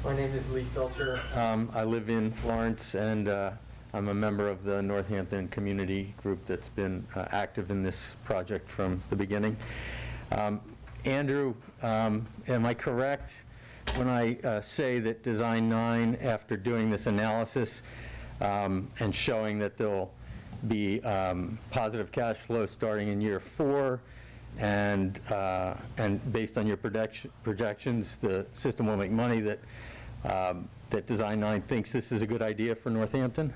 My name is Lee Felcher. I live in Florence, and I'm a member of the Northampton community group that's been active in this project from the beginning. Andrew, am I correct when I say that Design 9, after doing this analysis and showing that there'll be positive cash flow starting in year 4, and based on your projections, the system will make money, that that Design 9 thinks this is a good idea for Northampton?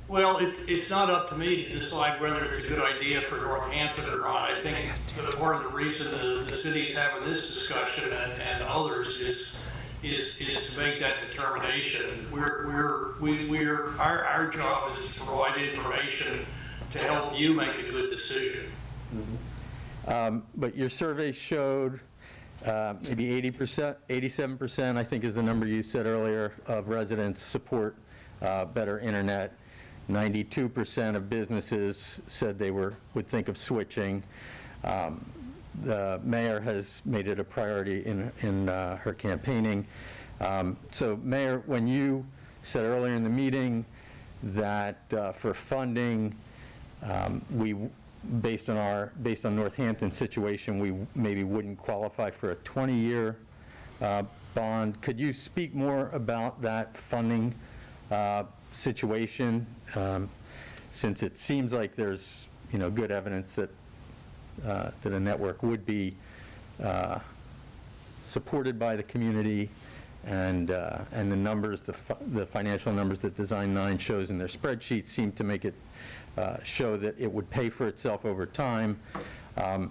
Well, it's not up to me to decide whether it's a good idea for Northampton or not. I think that part of the reason the city's having this discussion and others is to make that determination. Our job is to provide information to help you make a good decision. But your survey showed maybe 80%, 87%, I think is the number you said earlier, of residents support better internet. 92% of businesses said they would think of switching. The mayor has made it a priority in her campaigning. So Mayor, when you said earlier in the meeting that for funding, based on Northampton's situation, we maybe wouldn't qualify for a 20-year bond. Could you speak more about that funding situation, since it seems like there's good evidence that that a network would be supported by the community, and the numbers, the financial numbers that Design 9 shows in their spreadsheet seem to make it show that it would pay for itself over time. I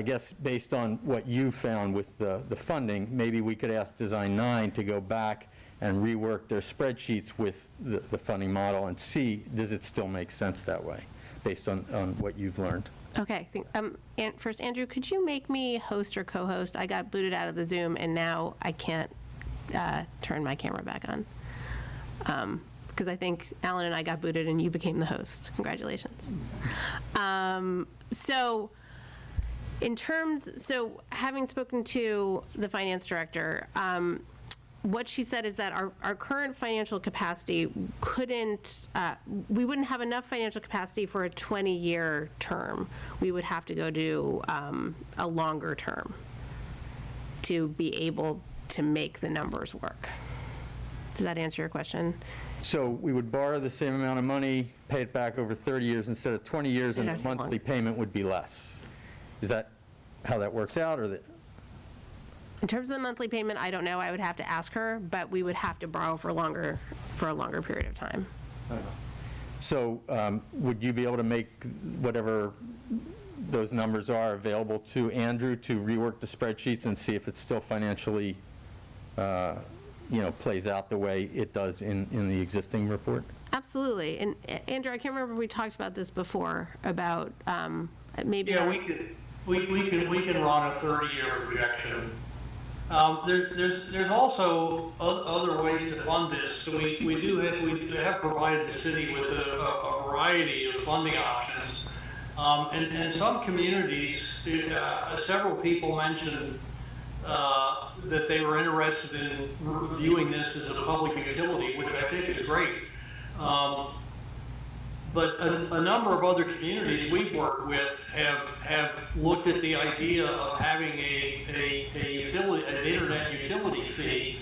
guess based on what you found with the funding, maybe we could ask Design 9 to go back and rework their spreadsheets with the funding model and see, does it still make sense that way, based on what you've learned? Okay. First, Andrew, could you make me host or co-host? I got booted out of the Zoom, and now I can't turn my camera back on. Because I think Alan and I got booted, and you became the host. Congratulations. So having spoken to the finance director, what she said is that our current financial capacity we wouldn't have enough financial capacity for a 20-year term. We would have to go to a longer term to be able to make the numbers work. Does that answer your question? So we would borrow the same amount of money, pay it back over 30 years instead of 20 years, and the monthly payment would be less. Is that how that works out, or In terms of the monthly payment, I don't know. I would have to ask her, but we would have to borrow for a longer period of time. So would you be able to make whatever those numbers are available to Andrew to rework the spreadsheets and see if it still financially plays out the way it does in the existing report? Absolutely. And Andrew, I can't remember if we talked about this before, about maybe... Yeah, we can run a 30-year projection. There's also other ways to fund this. So we have provided the city with a variety of funding options. And some communities, several people mentioned that they were interested in viewing this as a public utility, which I think is great. But a number of other communities we've worked with have looked at the idea of having an internet utility fee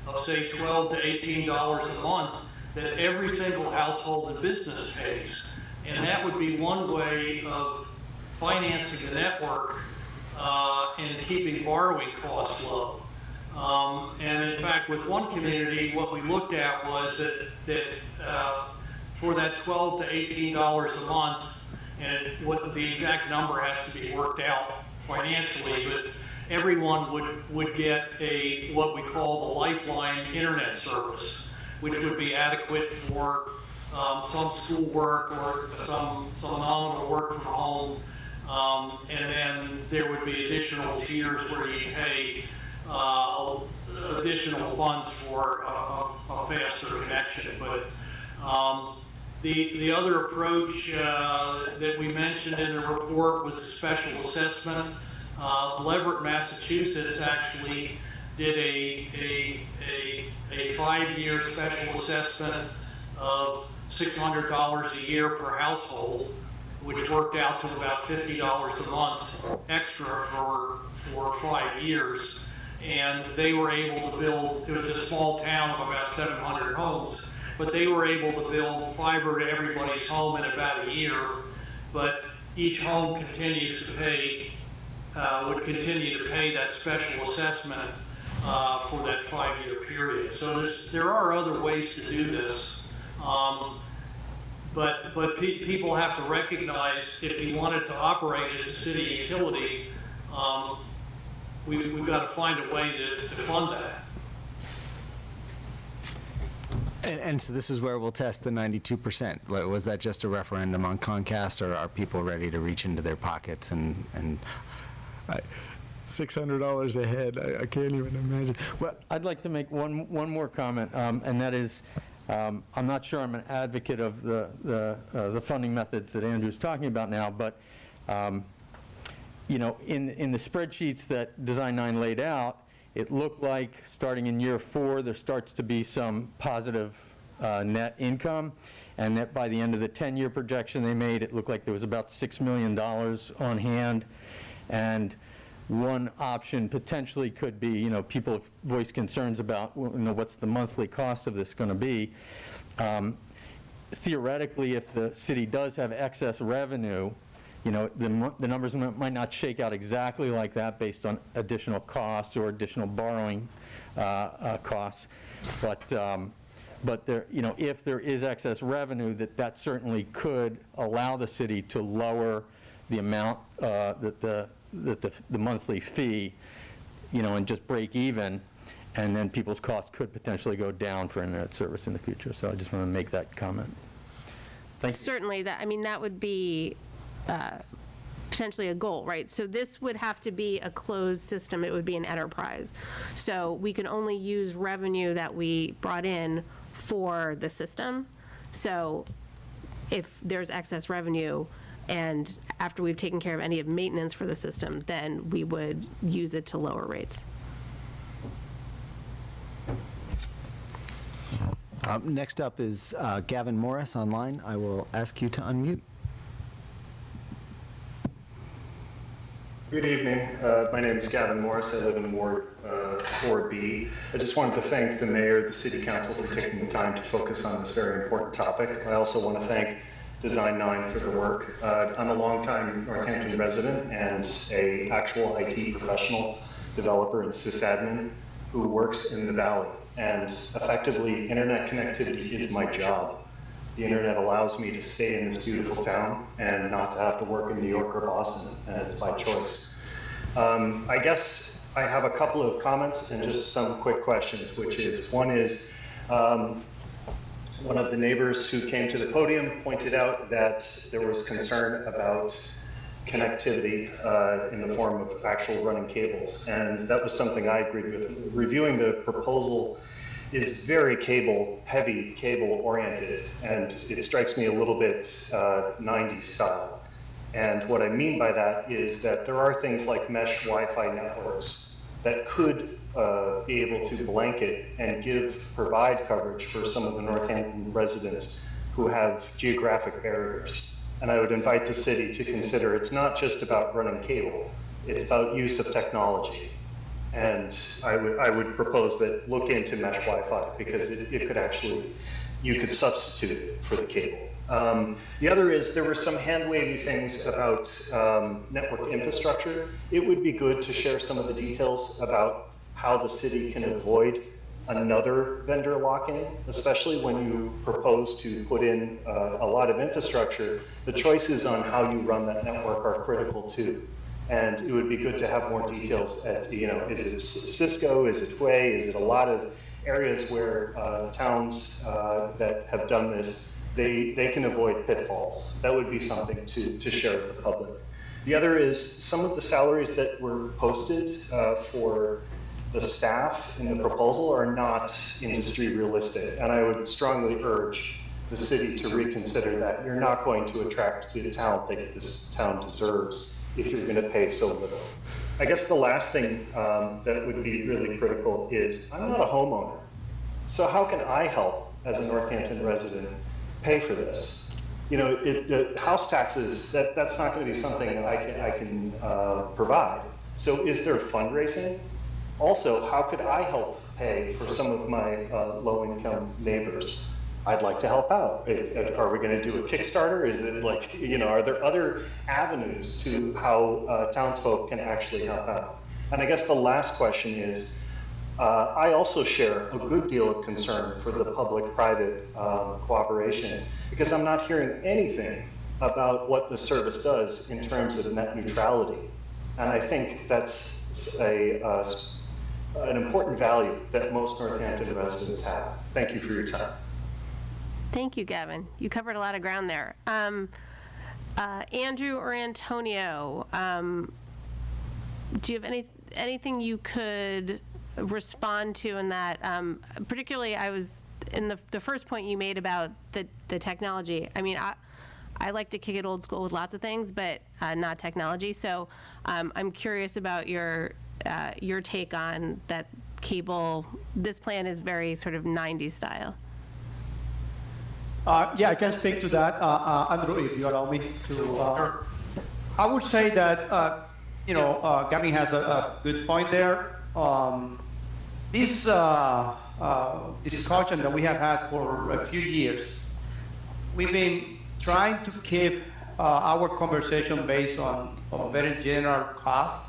of, say, $12 to $18 a month that every single household and business pays. And that would be one way of financing the network and keeping borrowing costs low. And in fact, with one community, what we looked at was that for that $12 to $18 a month, and what the exact number has to be worked out financially, but everyone would get what we call the Lifeline internet service, which would be adequate for some school work or some nominal work from home. And then there would be additional tiers where you pay additional funds for a faster connection. But the other approach that we mentioned in the report was a special assessment. Leverett, Massachusetts actually did a 5-year special assessment of $600 a year per household, which worked out to about $50 a month extra for 5 years. And they were able to build, it was a small town of about 700 homes, but they were able to build fiber to everybody's home in about a year. But each home continues to pay, would continue to pay that special assessment for that 5-year period. So there are other ways to do this. But people have to recognize if you wanted to operate as a city utility, we've got to find a way to fund that. And so this is where we'll test the 92%. Was that just a referendum on Comcast, or are people ready to reach into their pockets and $600 a head? I can't even imagine. Well, I'd like to make one more comment, and that is, I'm not sure I'm an advocate of the funding methods that Andrew's talking about now, but you know, in the spreadsheets that Design 9 laid out, it looked like starting in year 4, there starts to be some positive net income, and that by the end of the 10-year projection they made, it looked like there was about $6 million on hand. And one option potentially could be, you know, people have voiced concerns about, you know, what's the monthly cost of this going to be. Theoretically, if the city does have excess revenue, you know, the numbers might not shake out exactly like that based on additional costs or additional borrowing costs, but there, you know, if there is excess revenue, that certainly could allow the city to lower the amount that the monthly fee, you know, and just break even, and then people's costs could potentially go down for internet service in the future. So I just want to make that comment. Thank you. Certainly, that, I mean, that would be potentially a goal, right? So this would have to be a closed system. It would be an enterprise. So we can only use revenue that we brought in for the system. So if there's excess revenue, and after we've taken care of any of maintenance for the system, then we would use it to lower rates. Next up is Gavin Morris online. I will ask you to unmute. Good evening. My name is Gavin Morris. I live in Ward 4B. I just wanted to thank the mayor, the city council for taking the time to focus on this very important topic. I also want to thank Design 9 for the work. I'm a longtime Northampton resident and a actual IT professional, developer, and sysadmin who works in the valley. And effectively, internet connectivity is my job. The internet allows me to stay in this beautiful town and not to have to work in New York or Boston, and it's by choice. I guess I have a couple of comments and just some quick questions, which is, one is, one of the neighbors who came to the podium pointed out that there was concern about connectivity in the form of actual running cables, and that was something I agreed with. Reviewing the proposal is very heavy cable oriented, and it strikes me a little bit 90s style. And what I mean by that is that there are things like mesh Wi-Fi networks that could be able to blanket and provide coverage for some of the Northampton residents who have geographic barriers. And I would invite the city to consider it's not just about running cable, it's about use of technology. And I would propose that look into mesh Wi-Fi, because it could actually, you could substitute it for the cable. The other is, there were some hand-wavy things about network infrastructure. It would be good to share some of the details about how the city can avoid another vendor lock-in, especially when you propose to put in a lot of infrastructure. The choices on how you run that network are critical too. And it would be good to have more details as to, you know, is it Cisco, is it Huawei, is it a lot of areas where towns that have done this, they can avoid pitfalls. That would be something to share with the public. The other is some of the salaries that were posted for the staff in the proposal are not industry realistic, and I would strongly urge the city to reconsider that. You're not going to attract the talent that this town deserves if you're going to pay so little. I guess the last thing that would be really critical is, I'm not a homeowner, so how can I help as a Northampton resident pay for this? the house taxes, that's not going to be something that I can provide. So is there fundraising? Also, how could I help pay for some of my low-income neighbors? I'd like to help out. Are we going to do a Kickstarter? Is it like, are there other avenues to how townsfolk can actually help out? And I guess the last question is, I also share a good deal of concern for the public-private cooperation, because I'm not hearing anything about what the service does in terms of net neutrality. And I think that's an important value that most Northampton residents have. Thank you for your time. Thank you, Gavin. You covered a lot of ground there. Andrew or Antonio, do you have anything you could respond to in that? Particularly, I was in the first point you made about the technology. I mean, I like to kick it old school with lots of things, but not technology. So I'm curious about your take on that cable. This plan is very sort of 90s style. Yeah, I can speak to that, Andrew, if you allow me to. I would say that, Gavin has a good point there. This discussion that we have had for a few years, we've been trying to keep our conversation based on very general costs.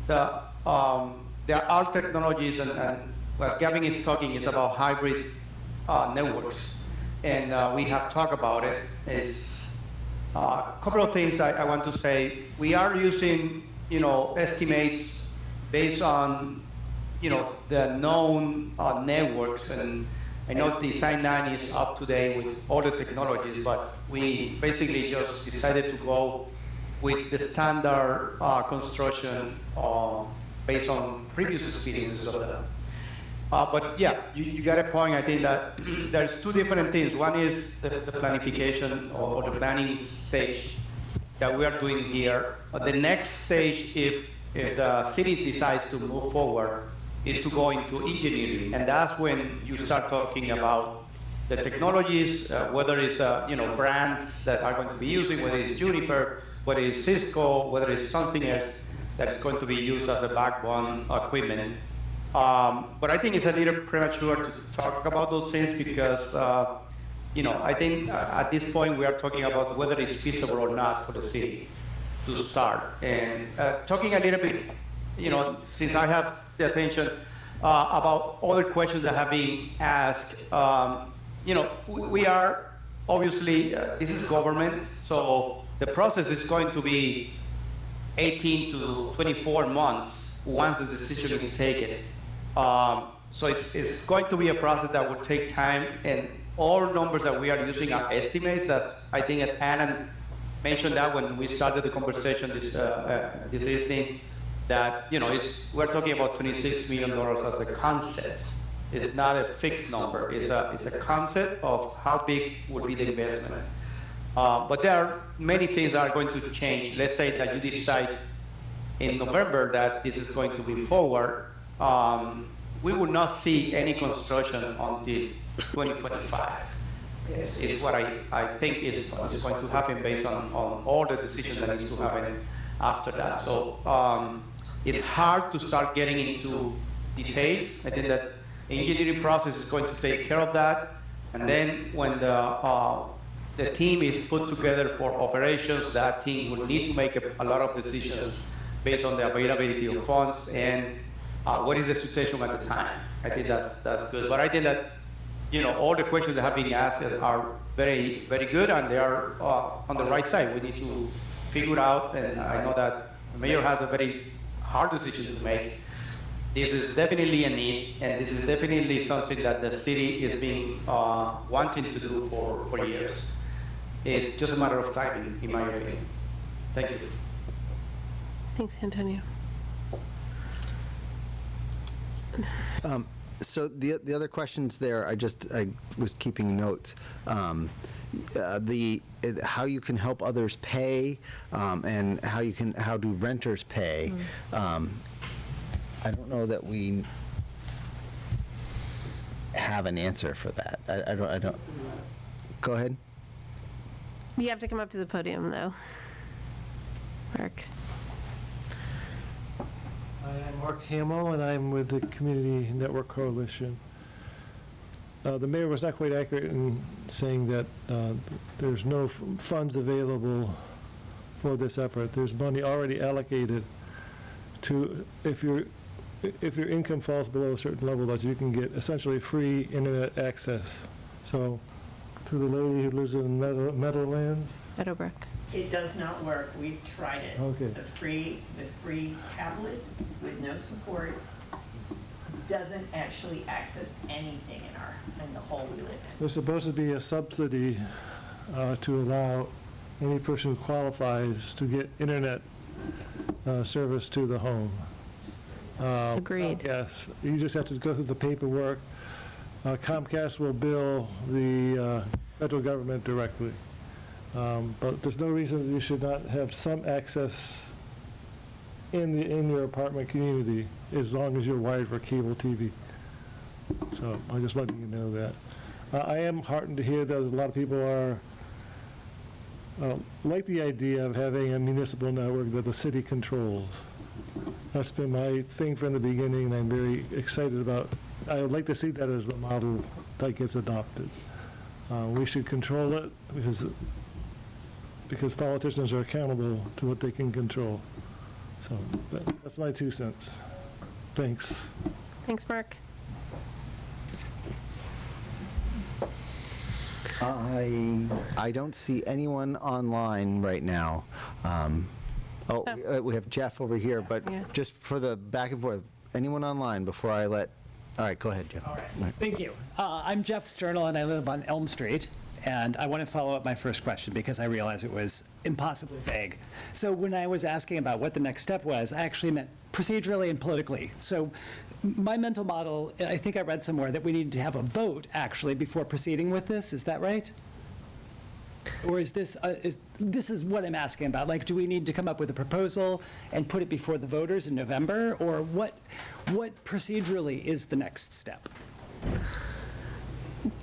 There are technologies, and what Gavin is talking is about hybrid networks. And we have talked about it. Is a couple of things I want to say. We are using, estimates based on, the known networks. And I know Design 9 is up to date with all the technologies, but we basically just decided to go with the standard construction based on previous experiences of them. But yeah, you got a point. I think that there's two different things. One is the planification or the planning stage that we are doing here. The next stage, if the city decides to move forward, is to go into engineering. And that's when you start talking about the technologies, whether it's brands that are going to be using, whether it's Juniper, whether it's Cisco, whether it's something else that is going to be used as a backbone equipment. But I think it's a little premature to talk about those things because, I think at this point we are talking about whether it's feasible or not for the city to start. And talking a little bit, since I have the attention about other questions that have been asked, we are obviously, this is government, so the process is going to be 18 to 24 months once the decision is taken. So it's going to be a process that will take time, and all numbers that we are using are estimates. That's, I think Anna mentioned that when we started the conversation this evening, that we're talking about $26 million as a concept. It's not a fixed number. It's a concept of how big would be the investment. But there are many things that are going to change. Let's say that you decide in November that this is going to be forward. We will not see any construction until 2025. Is what I think is going to happen based on all the decisions that needs to happen after that. So it's hard to start getting into details. I think that the engineering process is going to take care of that. And then when the team is put together for operations, that team will need to make a lot of decisions based on the availability of funds and what is the situation at the time. I think that's good. But I think that all the questions that have been asked are very, very good, and they are on the right side. We need to figure out, and I know that the mayor has a very hard decision to make. This is definitely a need, and this is definitely something that the city has been wanting to do for years. It's just a matter of time, in my opinion. Thank you. Thanks, Antonio. So the other questions there, I was keeping notes. How you can help others pay, and how do renters pay. I don't know that we have an answer for that. I don't. Go ahead. You have to come up to the podium, though. Mark. I'm Mark Hamill, and I'm with the Community Network Coalition. The mayor was not quite accurate in saying that there's no funds available for this effort. There's money already allocated to, if your income falls below a certain level, that you can get essentially free internet access. So, to the lady who lives in Meadowlands. Meadowbrook. It does not work. We've tried it. Okay. The free tablet with no support doesn't actually access anything in the hole we live in. There's supposed to be a subsidy to allow any person who qualifies to get internet service to the home. Agreed. Yes, you just have to go through the paperwork. Comcast will bill the federal government directly. But there's no reason that you should not have some access in your apartment community as long as you're wired for cable TV. So I'm just letting you know that. I am heartened to hear that a lot of people are like the idea of having a municipal network that the city controls. That's been my thing from the beginning, and I'm very excited about. I would like to see that as the model that gets adopted. We should control it because politicians are accountable to what they can control. So that's my 2 cents. Thanks. Thanks, Mark. I don't see anyone online right now. We have Jeff over here, but just for the back and forth, anyone online before I let, all right, go ahead, Jeff. All right, thank you. I'm Jeff Sternal, and I live on Elm Street. And I want to follow up my first question because I realized it was impossibly vague. So when I was asking about what the next step was, I actually meant procedurally and politically. So my mental model, I think I read somewhere that we needed to have a vote actually before proceeding with this. Is that right? Or is this is what I'm asking about? Like, do we need to come up with a proposal and put it before the voters in November? Or what procedurally is the next step?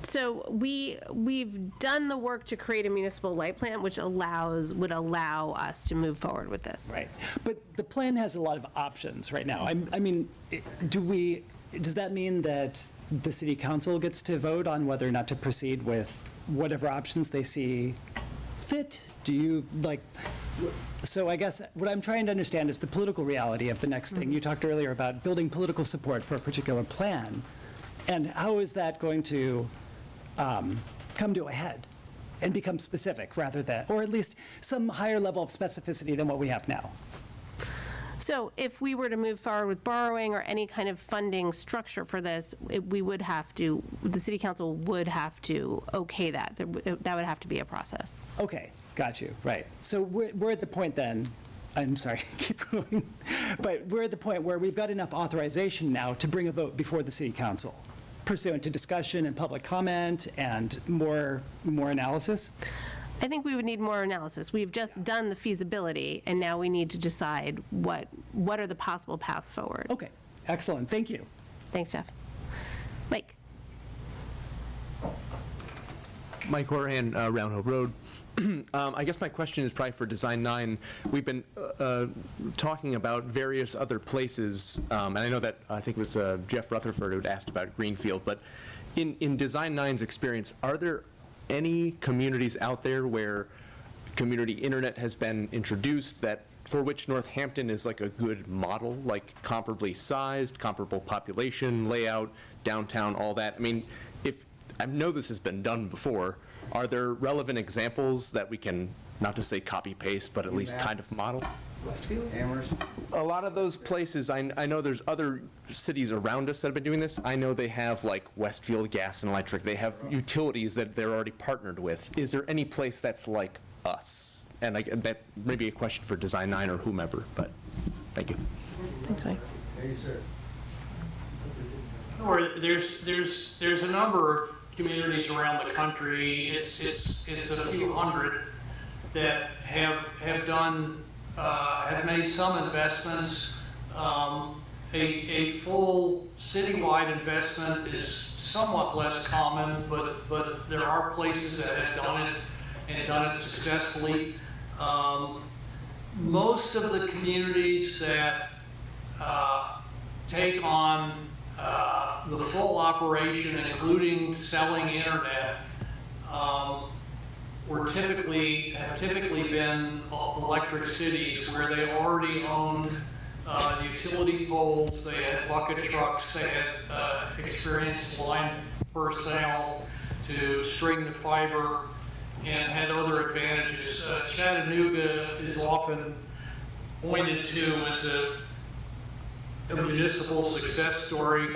So we've done the work to create a municipal light plan, which would allow us to move forward with this. Right, but the plan has a lot of options right now. I mean, does that mean that the city council gets to vote on whether or not to proceed with whatever options they see fit? Do you so I guess what I'm trying to understand is the political reality of the next thing. You talked earlier about building political support for a particular plan. And how is that going to come to a head and become specific rather than, or at least some higher level of specificity than what we have now? So if we were to move forward with borrowing or any kind of funding structure for this, the city council would have to okay that. That would have to be a process. Okay, got you, right. So we're at the point then, I'm sorry, keep going, but we're at the point where we've got enough authorization now to bring a vote before the city council, pursuant to discussion and public comment and more analysis? I think we would need more analysis. We've just done the feasibility, and now we need to decide what are the possible paths forward. Okay, excellent, thank you. Thanks, Jeff. Mike. Mike Horahan, Round Hill Road. I guess my question is probably for Design 9. We've been talking about various other places, and I know that I think it was Jeff Rutherford who had asked about Greenfield, but in Design 9's experience, are there any communities out there where community internet has been introduced that for which Northampton is like a good model, like comparably sized, comparable population, layout, downtown, all that? I mean, I know this has been done before. Are there relevant examples that we can, not to say copy-paste, but at least kind of model? Westfield? Amherst? A lot of those places, I know there's other cities around us that have been doing this. I know they have like Westfield Gas and Electric. They have utilities that they're already partnered with. Is there any place that's like us? And that may be a question for Design 9 or whomever, but thank you. Thanks, Mike. Thank you, sir. Or there's a number of communities around the country. It's a few hundred that have done have made some investments. A full citywide investment is somewhat less common, but there are places that have done it, and done it successfully. Most of the communities that take on the full operation, including selling internet, have typically been electric cities where they already owned the utility poles, they had bucket trucks, they had experienced line personnel to string the fiber, and had other advantages. Chattanooga is often pointed to as a municipal success story.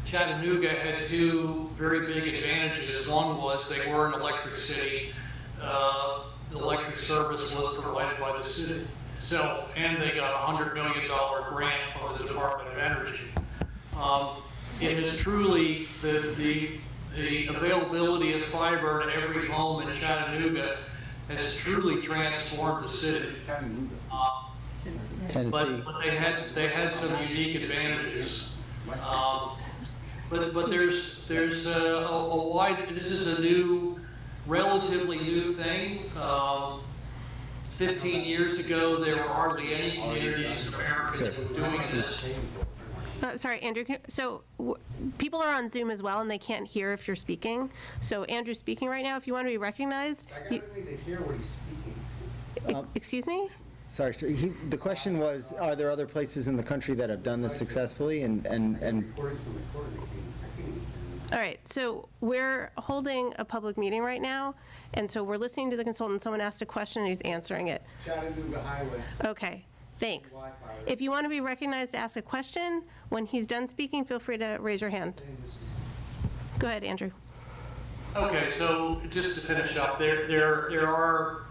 Chattanooga had two very big advantages. One was they were an electric city. The electric service was provided by the city itself, and they got a $100 million grant from the Department of Energy. It is truly the availability of fiber to every home in Chattanooga has truly transformed the city. But they had some unique advantages. But there's a wide, this is a new, relatively new thing. 15 years ago, there were hardly any communities in America that were doing this. Sorry, Andrew, people are on Zoom as well, and they can't hear if you're speaking. So Andrew's speaking right now. If you want to be recognized. I don't need to hear what he's speaking. Excuse me? Sorry, sir. The question was, are there other places in the country that have done this successfully? All right, so we're holding a public meeting right now, and so we're listening to the consultant. Someone asked a question, and he's answering it. Chattanooga Highway. Okay, thanks. If you want to be recognized to ask a question, when he's done speaking, feel free to raise your hand. Go ahead, Andrew. Okay, so just to finish up, there are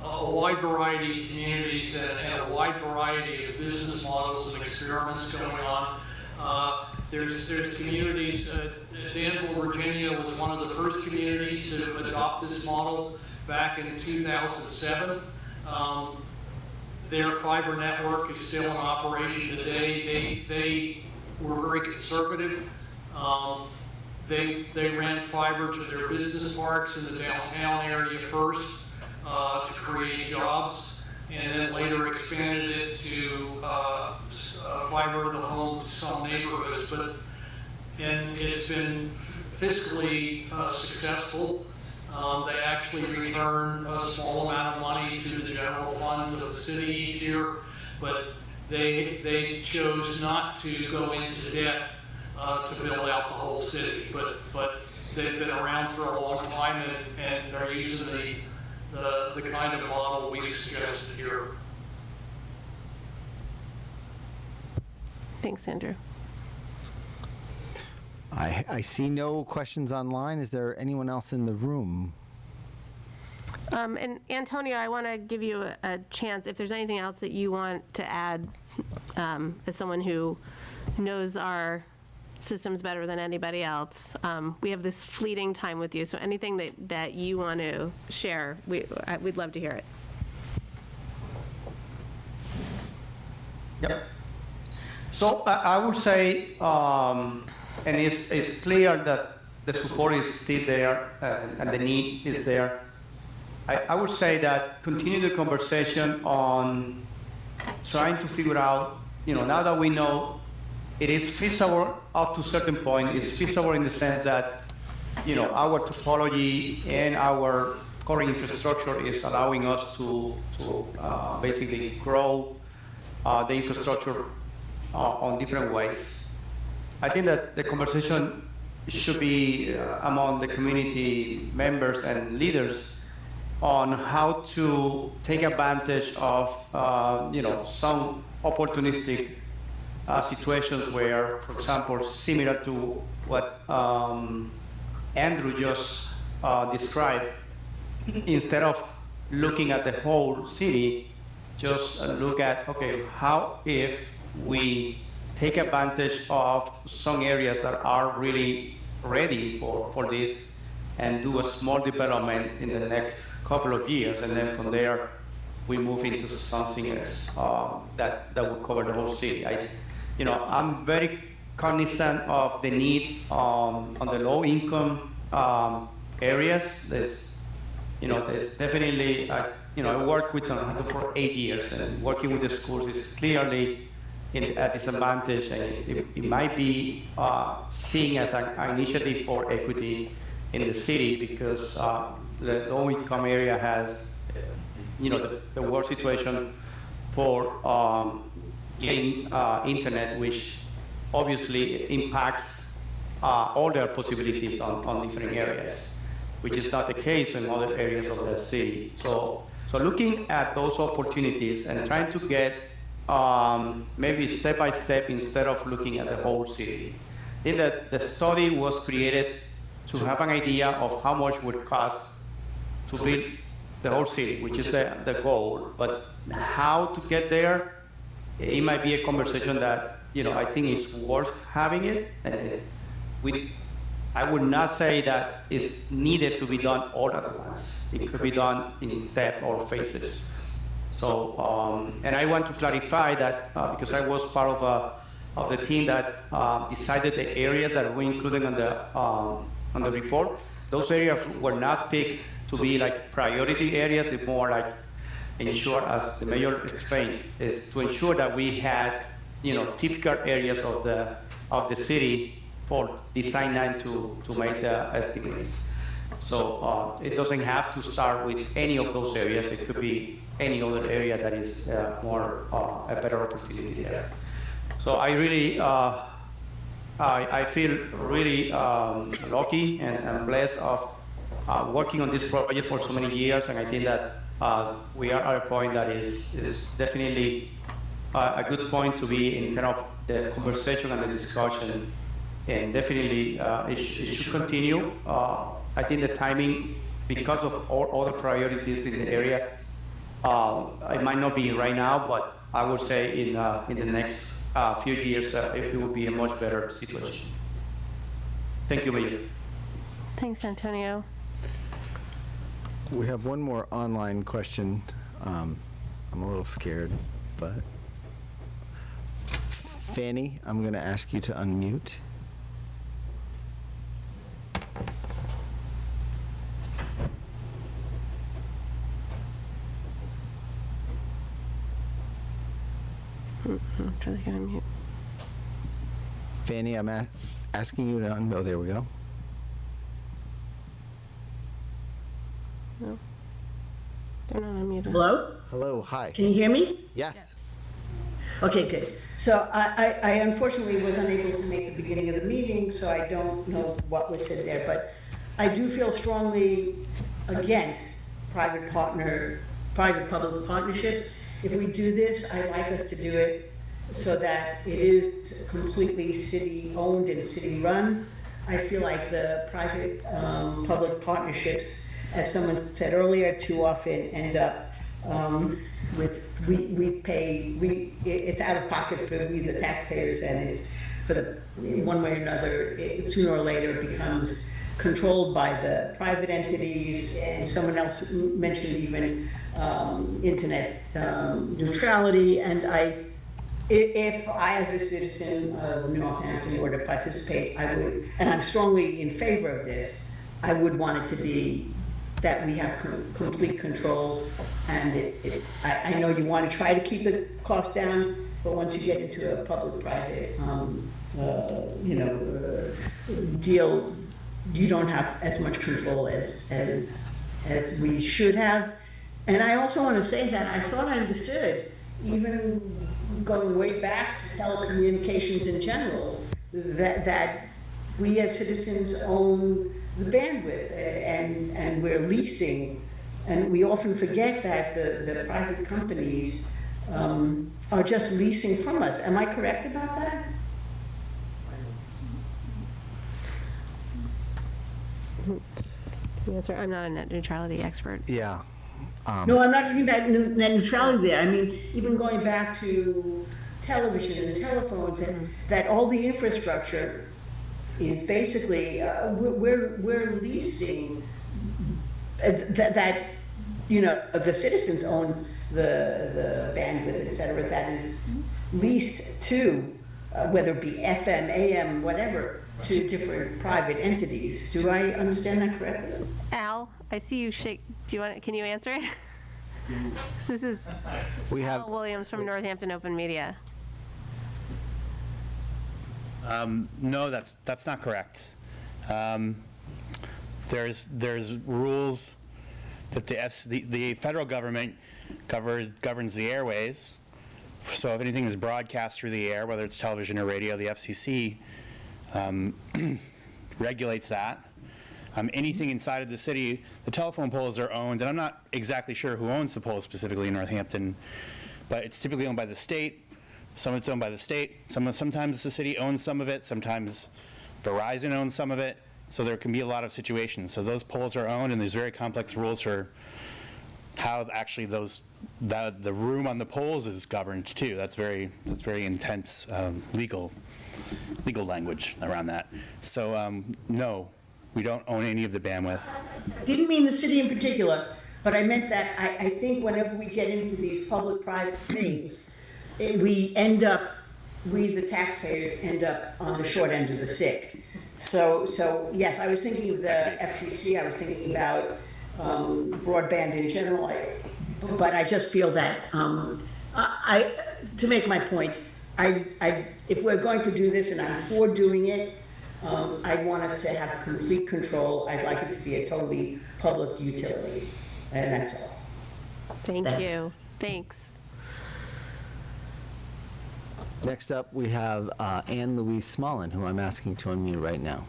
a wide variety of communities and a wide variety of business models and experiments going on. There's communities, Danville, Virginia was one of the first communities to adopt this model back in 2007. Their fiber network is still in operation today. They were very conservative. They ran fiber to their business parks in the downtown area first to create jobs, and then later expanded it to fiber to the home to some neighborhoods. And it's been fiscally successful. They actually return a small amount of money to the general fund of the city each year, but they chose not to go into debt to build out the whole city. But they've been around for a long time, and they're using the kind of model we've suggested here. Thanks, Andrew. I see no questions online. Is there anyone else in the room? And Antonio, I want to give you a chance, if there's anything else that you want to add, as someone who knows our systems better than anybody else. We have this fleeting time with you, so anything that you want to share, we'd love to hear it. Yep. So I would say, and it's clear that the support is still there and the need is there. I would say that continue the conversation on trying to figure out, now that we know it is feasible up to a certain point, it's feasible in the sense that, our topology and our current infrastructure is allowing us to basically grow the infrastructure on different ways. I think that the conversation should be among the community members and leaders on how to take advantage of, some opportunistic situations where, for example, similar to what Andrew just described, instead of looking at the whole city, just look at, okay, how if we take advantage of some areas that are really ready for this and do a small development in the next couple of years, and then from there we move into something else that will cover the whole city. I'm very cognizant of the need on the low income areas. there's definitely, I worked with Northampton for 8 years, and working with the schools is clearly a disadvantage, and it might be seen as an initiative for equity in the city, because the low-income area has, the worst situation for getting internet, which obviously impacts all their possibilities on different areas, which is not the case in other areas of the city. So looking at those opportunities and trying to get maybe step by step instead of looking at the whole city. I think that the study was created to have an idea of how much would cost to build the whole city, which is the goal. But how to get there, it might be a conversation that I think is worth having it. I would not say that it's needed to be done all at once. It could be done in steps or phases. So, and I want to clarify that because I was part of the team that decided the areas that we included on the report. Those areas were not picked to be like priority areas. It's more like ensure, as the mayor explained, is to ensure that we had typical areas of the city for Design 9 to make the estimates. So it doesn't have to start with any of those areas. It could be any other area that is more a better opportunity there. So I really, I feel really lucky and blessed of working on this project for so many years, and I think that we are at a point that is definitely a good point to be in terms of the conversation and the discussion. And definitely, it should continue. I think the timing, because of all other priorities in the area, it might not be right now, but I would say in the next few years, it will be a much better situation. Thank you, Mayor. Thanks, Antonio. We have one more online question. I'm a little scared, but Fanny, I'm going to ask you to unmute. I'm trying to get unmute. Fanny, I'm asking you to unmute. Oh, there we go. No. They're not unmuted. Hello? Hello, hi. Can you hear me? Yes. Okay, good. So I unfortunately was unable to make the beginning of the meeting, so I don't know what was said there, but I do feel strongly against private-public partnerships. If we do this, I'd like us to do it so that it is completely city-owned and city-run. I feel like the private-public partnerships, as someone said earlier, too often end up with, it's out of pocket for we, the taxpayers, and it's for the, one way or another, sooner or later it becomes controlled by the private entities, and someone else mentioned even internet neutrality, and if I as a citizen of Northampton were to participate, I would, and I'm strongly in favor of this, I would want it to be that we have complete control, and I know you want to try to keep the cost down, but once you get into a public-private, deal, you don't have as much control as we should have. And I also want to say that I thought I understood, even going way back to telecommunications in general, that we as citizens own the bandwidth, and we're leasing, and we often forget that the private companies are just leasing from us. Am I correct about that? I'm not a net neutrality expert. Yeah. No, I'm not talking about net neutrality there. I mean, even going back to television and telephones, and that all the infrastructure is basically, we're leasing that, the citizens own the bandwidth, et cetera, that is leased to, whether it be FM, AM, whatever, to different private entities. Do I understand that correctly? Al, I see you shake. Can you answer it? So this is Paul Williams from Northampton Open Media. No, that's not correct. There's rules that the federal government governs the airways. So if anything is broadcast through the air, whether it's television or radio, the FCC regulates that. Anything inside of the city, the telephone poles are owned, and I'm not exactly sure who owns the poles specifically in Northampton, but it's typically owned by the state. Some of it's owned by the state. Sometimes the city owns some of it. Sometimes Verizon owns some of it. So there can be a lot of situations. So those poles are owned, and there's very complex rules for how actually the room on the poles is governed too. That's very intense legal language around that. So no, we don't own any of the bandwidth. Didn't mean the city in particular, but I meant that I think whenever we get into these public-private things, we, the taxpayers, end up on the short end of the stick. So yes, I was thinking of the FCC, I was thinking about broadband in general, but I just feel that, to make my point, if we're going to do this, and I'm for doing it, I want us to have complete control. I'd like it to be a totally public utility, and that's all. Thank you. Thanks. Next up, we have Anne Louise Smolin, who I'm asking to unmute right now.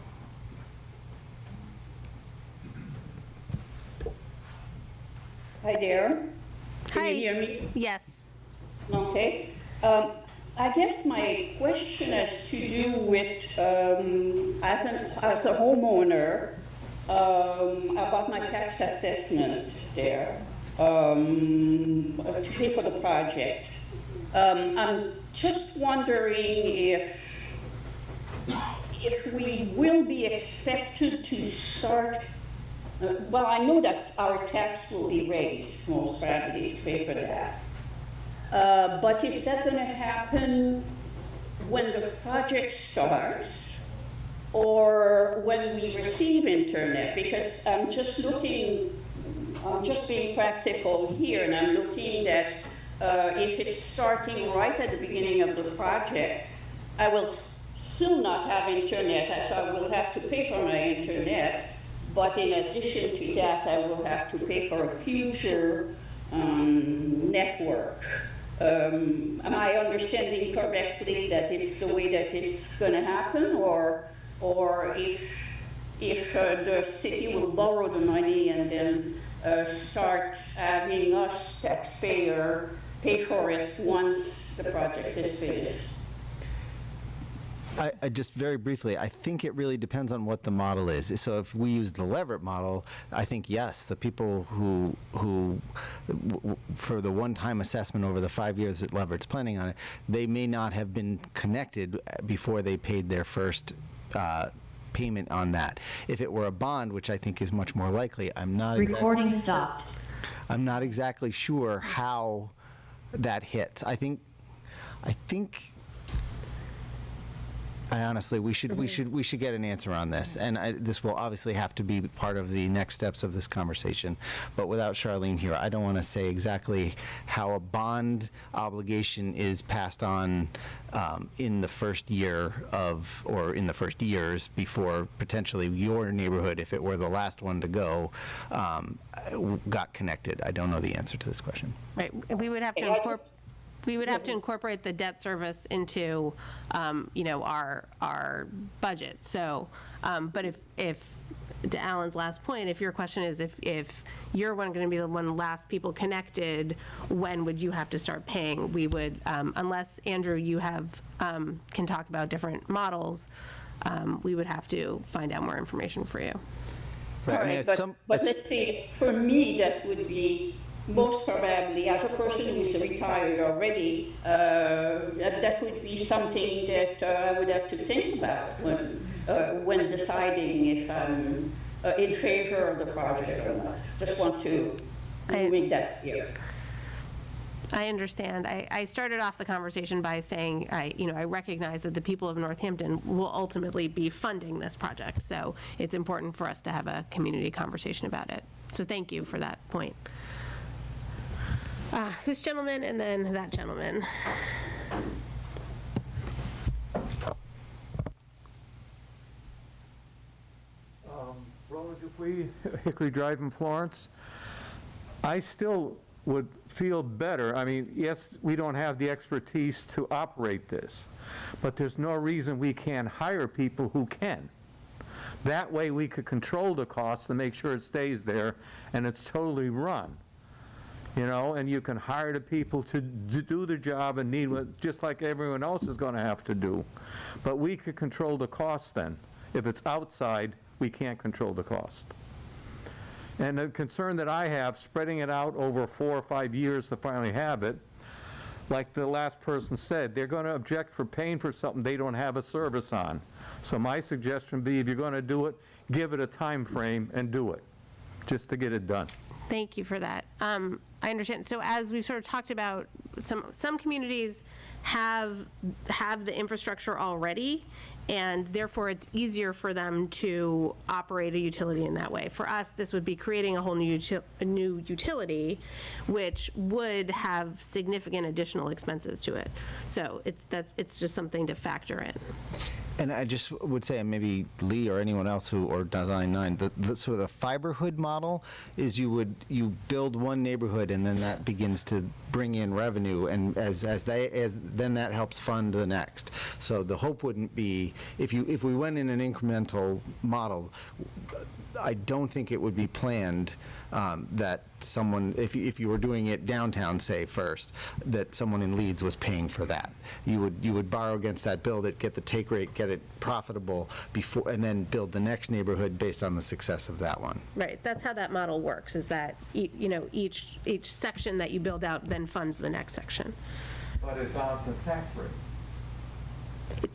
Hi there. Can Hi. you hear me? Yes. Okay. I guess my question has to do with, as a homeowner, about my tax assessment there, to pay for the project. I'm just wondering if we will be expected to start, well, I know that our tax will be raised, most probably, to pay for that. But is that going to happen when the project starts or when we receive internet? Because I'm just being practical here, and I'm looking at if it's starting right at the beginning of the project, I will still not have internet, so I will have to pay for my internet. But in addition to that, I will have to pay for a future network. Am I understanding correctly that it's the way that it's going to happen, or if the city will borrow the money and then start having us taxpayer pay for it once the project is finished? I just very briefly, I think it really depends on what the model is. So if we use the Leverett model, I think yes, the people who for the one-time assessment over the 5 years that Leverett's planning on it, they may not have been connected before they paid their first payment on that. If it were a bond, which I think is much more likely, I'm not Recording stopped. I'm not exactly sure how that hits. I think I honestly, we should get an answer on this, and this will obviously have to be part of the next steps of this conversation. But without Charlene here, I don't want to say exactly how a bond obligation is passed on in the first year or in the first years before potentially your neighborhood, if it were the last one to go, got connected. I don't know the answer to this question. Right. We would have to incorporate the debt service into, our budget. So, but if to Alan's last point, if your question is if you're going to be the one last people connected, when would you have to start paying? We would, unless Andrew, you have can talk about different models, we would have to find out more information for you. Right. All right, but let's see, for me, that would be most probably, as a person who's retired already, that would be something that I would have to think about when deciding if I'm in favor of the project or not. Just want to make that clear. I understand. I started off the conversation by saying I recognize that the people of Northampton will ultimately be funding this project, so it's important for us to have a community conversation about it. So thank you for that point. This gentleman and then that gentleman. Relatively, Hickory Drive in Florence, I still would feel better. I mean, yes, we don't have the expertise to operate this, but there's no reason we can't hire people who can. That way we could control the cost and make sure it stays there and it's totally run. You know, and you can hire the people to do the job and need what, just like everyone else is going to have to do. But we could control the cost then. If it's outside, we can't control the cost. And the concern that I have, spreading it out over 4 or 5 years to finally have it, like the last person said, they're going to object for paying for something they don't have a service on. So my suggestion would be, if you're going to do it, give it a time frame and do it, just to get it done. Thank you for that. I understand. So as we've sort of talked about, some communities have the infrastructure already, and therefore it's easier for them to operate a utility in that way. For us, this would be creating a whole new utility, which would have significant additional expenses to it. So it's just something to factor in. And I just would say, maybe Lee or anyone else who, or Design 9, the sort of the fiberhood model is you build one neighborhood and then that begins to bring in revenue, and then that helps fund the next. So the hope wouldn't be, if we went in an incremental model, I don't think it would be planned that someone, if you were doing it downtown, say, first, that someone in Leeds was paying for that. You would borrow against that, build it, get the take rate, get it profitable before, and then build the next neighborhood based on the success of that one. Right. That's how that model works, is that each section that you build out then funds the next section. But it's on the tax rate.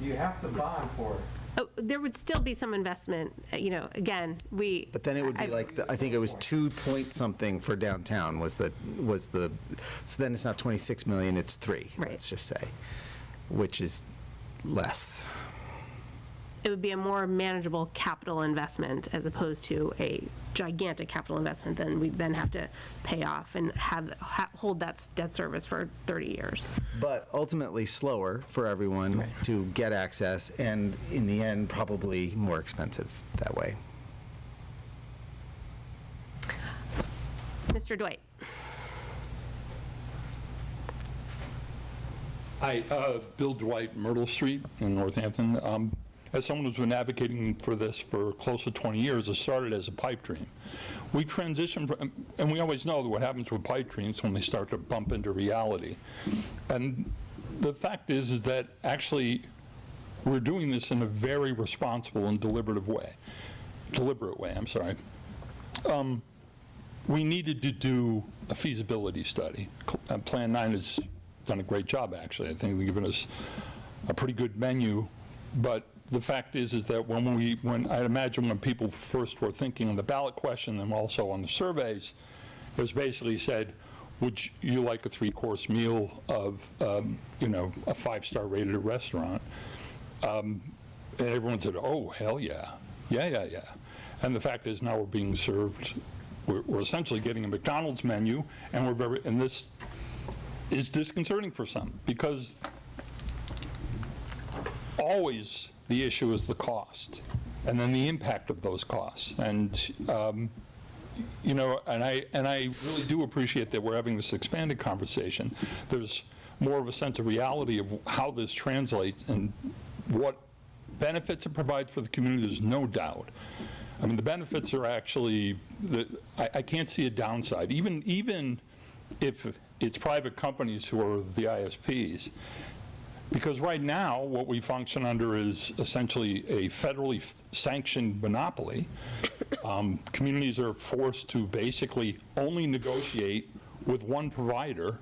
You have to bond for it. Oh, there would still be some investment, again, But then it would be I think it was 2 point something for downtown was the, so then it's not 26 million, it's 3, let's just say, which is less. It would be a more manageable capital investment as opposed to a gigantic capital investment that we then have to pay off and hold that debt service for 30 years. But ultimately slower for everyone to get access, and in the end, probably more expensive that way. Mr. Dwight. Hi, Bill Dwight, Myrtle Street in Northampton. As someone who's been advocating for this for close to 20 years, it started as a pipe dream. We transitioned from, and we always know that what happens with pipe dreams when they start to bump into reality. And the fact is that actually we're doing this in a very responsible and deliberate way, I'm sorry. We needed to do a feasibility study. Plan 9 has done a great job, actually. I think they've given us a pretty good menu, but the fact is that when I imagine when people first were thinking on the ballot question and also on the surveys, it was basically said, would you like a 3-course meal of, a 5-star rated restaurant? And everyone said, oh, hell yeah. Yeah. And the fact is now we're being served, we're essentially getting a McDonald's menu, and and this is disconcerting for some, because always the issue is the cost, and then the impact of those costs. And and I really do appreciate that we're having this expanded conversation. There's more of a sense of reality of how this translates and what benefits it provides for the community. There's no doubt. I mean, the benefits are actually, I can't see a downside, even if it's private companies who are the ISPs. Because right now, what we function under is essentially a federally sanctioned monopoly. Communities are forced to basically only negotiate with one provider,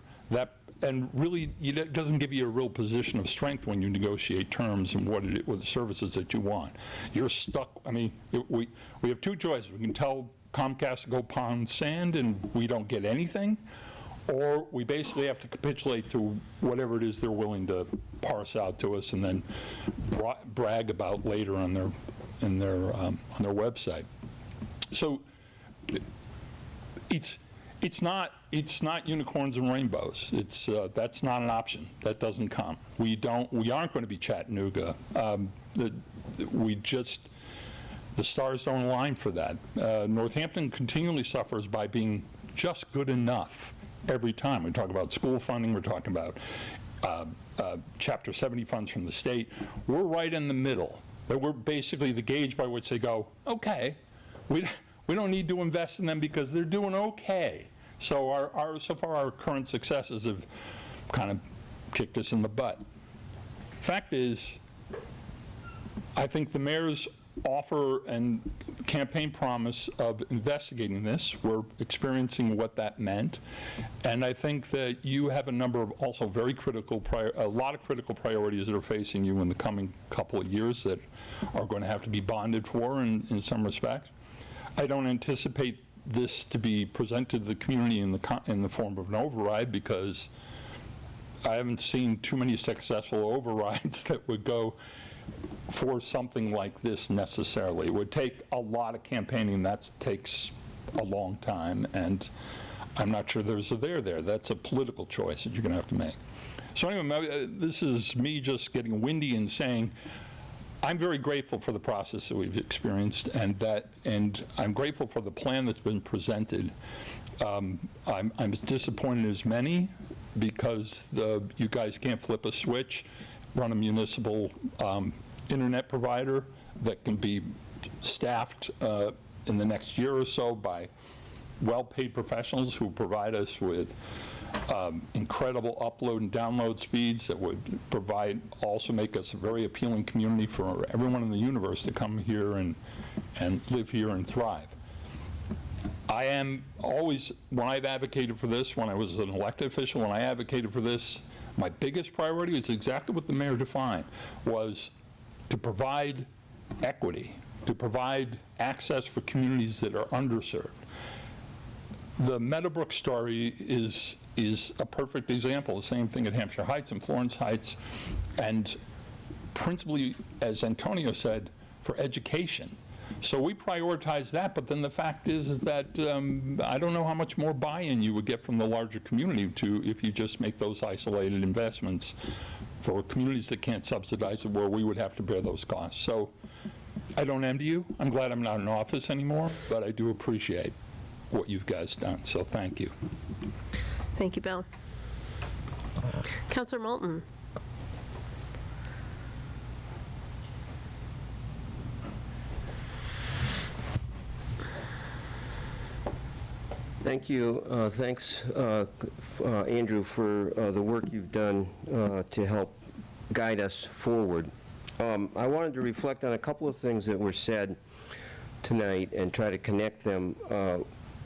and really it doesn't give you a real position of strength when you negotiate terms and what the services that you want. You're stuck. I mean, we have 2 choices. We can tell Comcast to go pound sand and we don't get anything, or we basically have to capitulate to whatever it is they're willing to parse out to us and then brag about later on their website. So it's not unicorns and rainbows. That's not an option. That doesn't come. We aren't going to be Chattanooga. The stars don't align for that. Northampton continually suffers by being just good enough every time. We talk about school funding, we're talking about Chapter 70 funds from the state. We're right in the middle. That we're basically the gauge by which they go, okay, we don't need to invest in them because they're doing okay. So so far our current successes have kind of kicked us in the butt. Fact is, I think the mayor's offer and campaign promise of investigating this, we're experiencing what that meant, and I think that you have a number of also very critical, a lot of critical priorities that are facing you in the coming couple of years that are going to have to be bonded for in some respects. I don't anticipate this to be presented to the community in the form of an override, because I haven't seen too many successful overrides that would go for something like this necessarily. It would take a lot of campaigning. That takes a long time, and I'm not sure there's a there there. That's a political choice that you're going to have to make. So anyway, this is me just getting windy and saying I'm very grateful for the process that we've experienced, and I'm grateful for the plan that's been presented. I'm as disappointed as many, because you guys can't flip a switch, run a municipal internet provider that can be staffed in the next year or so by well-paid professionals who provide us with incredible upload and download speeds that would also make us a very appealing community for everyone in the universe to come here and live here and thrive. I am always, when I've advocated for this, when I was an elected official, when I advocated for this, my biggest priority is exactly what the mayor defined, was to provide equity, to provide access for communities that are underserved. The Meadowbrook story is a perfect example. The same thing at Hampshire Heights and Florence Heights, and principally, as Antonio said, for education. So we prioritize that, but then the fact is that I don't know how much more buy-in you would get from the larger community if you just make those isolated investments for communities that can't subsidize it, where we would have to bear those costs. So I don't envy you. I'm glad I'm not in office anymore, but I do appreciate what you've guys done, so thank you. Thank you, Bill. Councilor Moulton. Thank you. Thanks, Andrew, for the work you've done to help guide us forward. I wanted to reflect on a couple of things that were said tonight and try to connect them.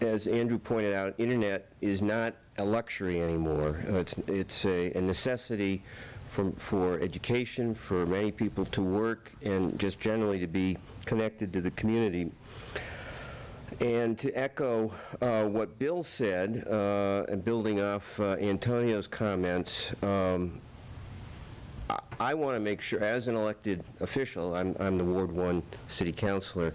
As Andrew pointed out, internet is not a luxury anymore. It's a necessity for education, for many people to work, and just generally to be connected to the community. And to echo what Bill said, and building off Antonio's comments, I want to make sure, as an elected official, I'm the Ward 1 city councilor,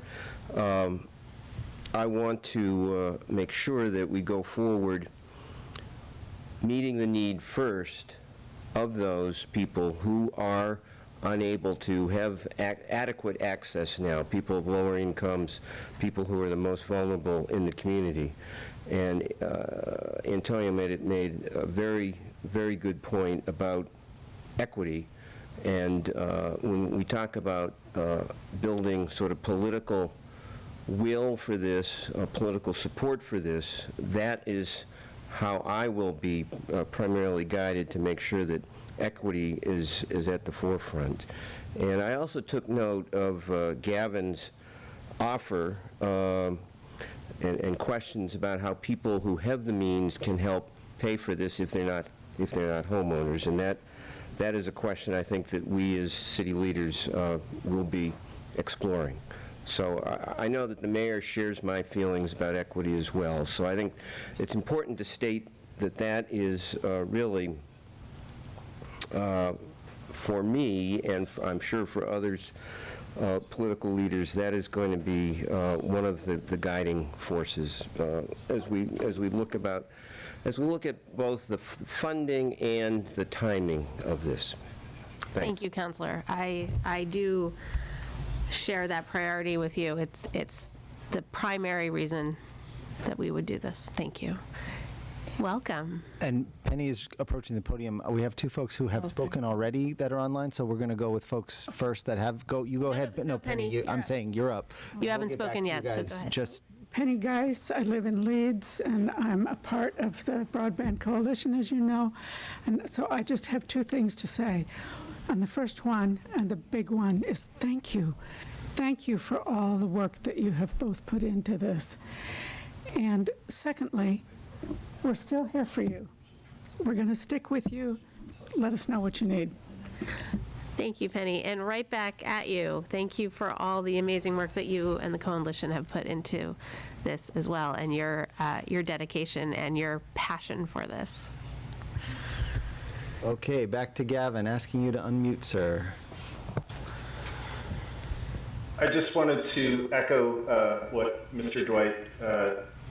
I want to make sure that we go forward meeting the need first of those people who are unable to have adequate access now, people of lower incomes, people who are the most vulnerable in the community. And Antonio made a very, very good point about equity. And when we talk about building sort of political will for this, political support for this, that is how I will be primarily guided to make sure that equity is at the forefront. And I also took note of Gavin's offer and questions about how people who have the means can help pay for this if they're not homeowners. And that is a question I think that we as city leaders will be exploring. So I know that the mayor shares my feelings about equity as well. So I think it's important to state that is really, for me, and I'm sure for others political leaders, that is going to be one of the guiding forces as we look at both the funding and the timing of this. Thank you, Counselor. I do share that priority with you. It's the primary reason that we would do this. Thank you. Welcome. And Penny is approaching the podium. We have two folks who have spoken already that are online, so we're going to go with folks first that have. You go ahead. No, Penny, I'm saying you're up. You haven't spoken yet, so go ahead. Just Penny Geis, I live in Leeds, and I'm a part of the Broadband Coalition, as you know. And so I just have two things to say. And the first one, and the big one, is thank you. Thank you for all the work that you have both put into this. And secondly, we're still here for you. We're going to stick with you. Let us know what you need. Thank you, Penny. And right back at you. Thank you for all the amazing work that you and the coalition have put into this as well, and your dedication and your passion for this. okay, back to Gavin, asking you to unmute, sir. I just wanted to echo what Mr. Dwight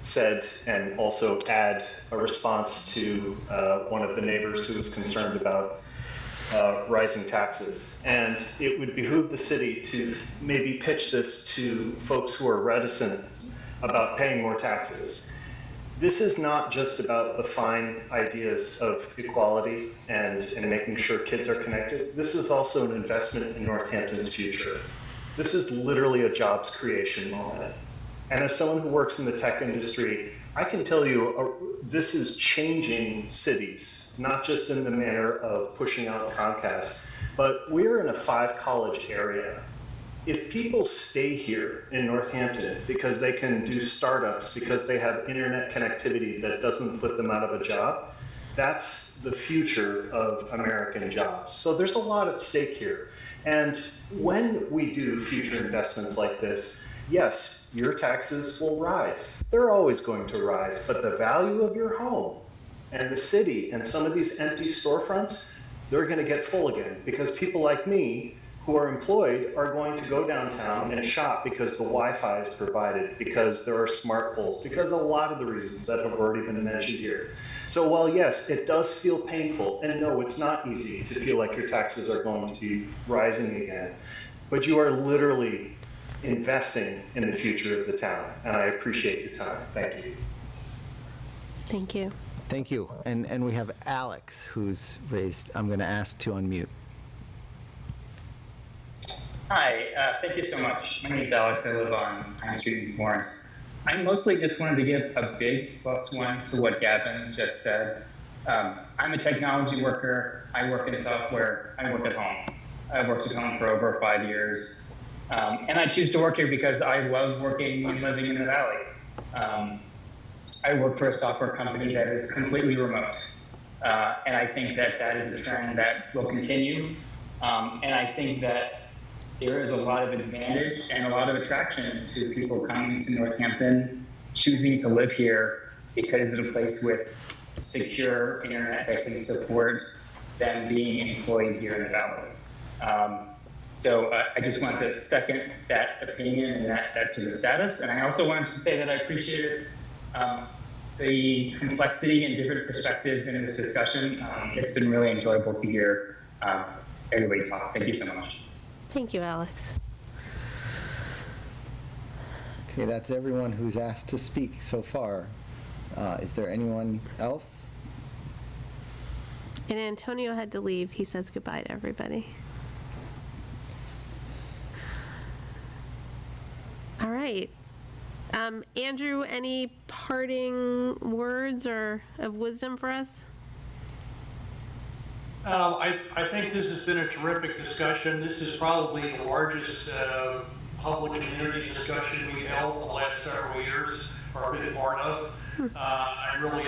said, and also add a response to one of the neighbors who was concerned about rising taxes. And it would behoove the city to maybe pitch this to folks who are reticent about paying more taxes. This is not just about the fine ideas of equality and making sure kids are connected. This is also an investment in Northampton's future. This is literally a jobs creation moment. And as someone who works in the tech industry, I can tell you this is changing cities, not just in the manner of pushing out Comcast, but we're in a 5-college area. If people stay here in Northampton because they can do startups, because they have internet connectivity that doesn't put them out of a job, that's the future of American jobs. So there's a lot at stake here. And when we do future investments like this, yes, your taxes will rise. They're always going to rise, but the value of your home and the city and some of these empty storefronts, they're going to get full again, because people like me who are employed are going to go downtown and shop because the Wi-Fi is provided, because there are smart poles, because a lot of the reasons that have already been mentioned here. So while yes, it does feel painful, and no, it's not easy to feel like your taxes are going to be rising again, but you are literally investing in the future of the town, and I appreciate your time. Thank you. Thank you. Thank you. And we have Alex, who's raised. I'm going to ask to unmute. Hi, thank you so much. My name is Alex. I live on Pine Street in Florence. I mostly just wanted to give a big +1 to what Gavin just said. I'm a technology worker. I work in software. I work at home. I've worked at home for over 5 years. And I choose to work here because I love working and living in the Valley. I work for a software company that is completely remote. And I think that that is a trend that will continue. And I think that there is a lot of advantage and a lot of attraction to people coming to Northampton, choosing to live here because it's a place with secure internet that can support them being employed here in the Valley. So I just want to second that opinion and that sort of status. And I also wanted to say that I appreciated the complexity and different perspectives in this discussion. It's been really enjoyable to hear everybody talk. Thank you so much. Thank you, Alex. Okay, that's everyone who's asked to speak so far. Is there anyone else? And Antonio had to leave. He says goodbye to everybody. All right. Andrew, any parting words or of wisdom for us? I think this has been a terrific discussion. This is probably the largest public community discussion we've held in the last several years, or been part of. I really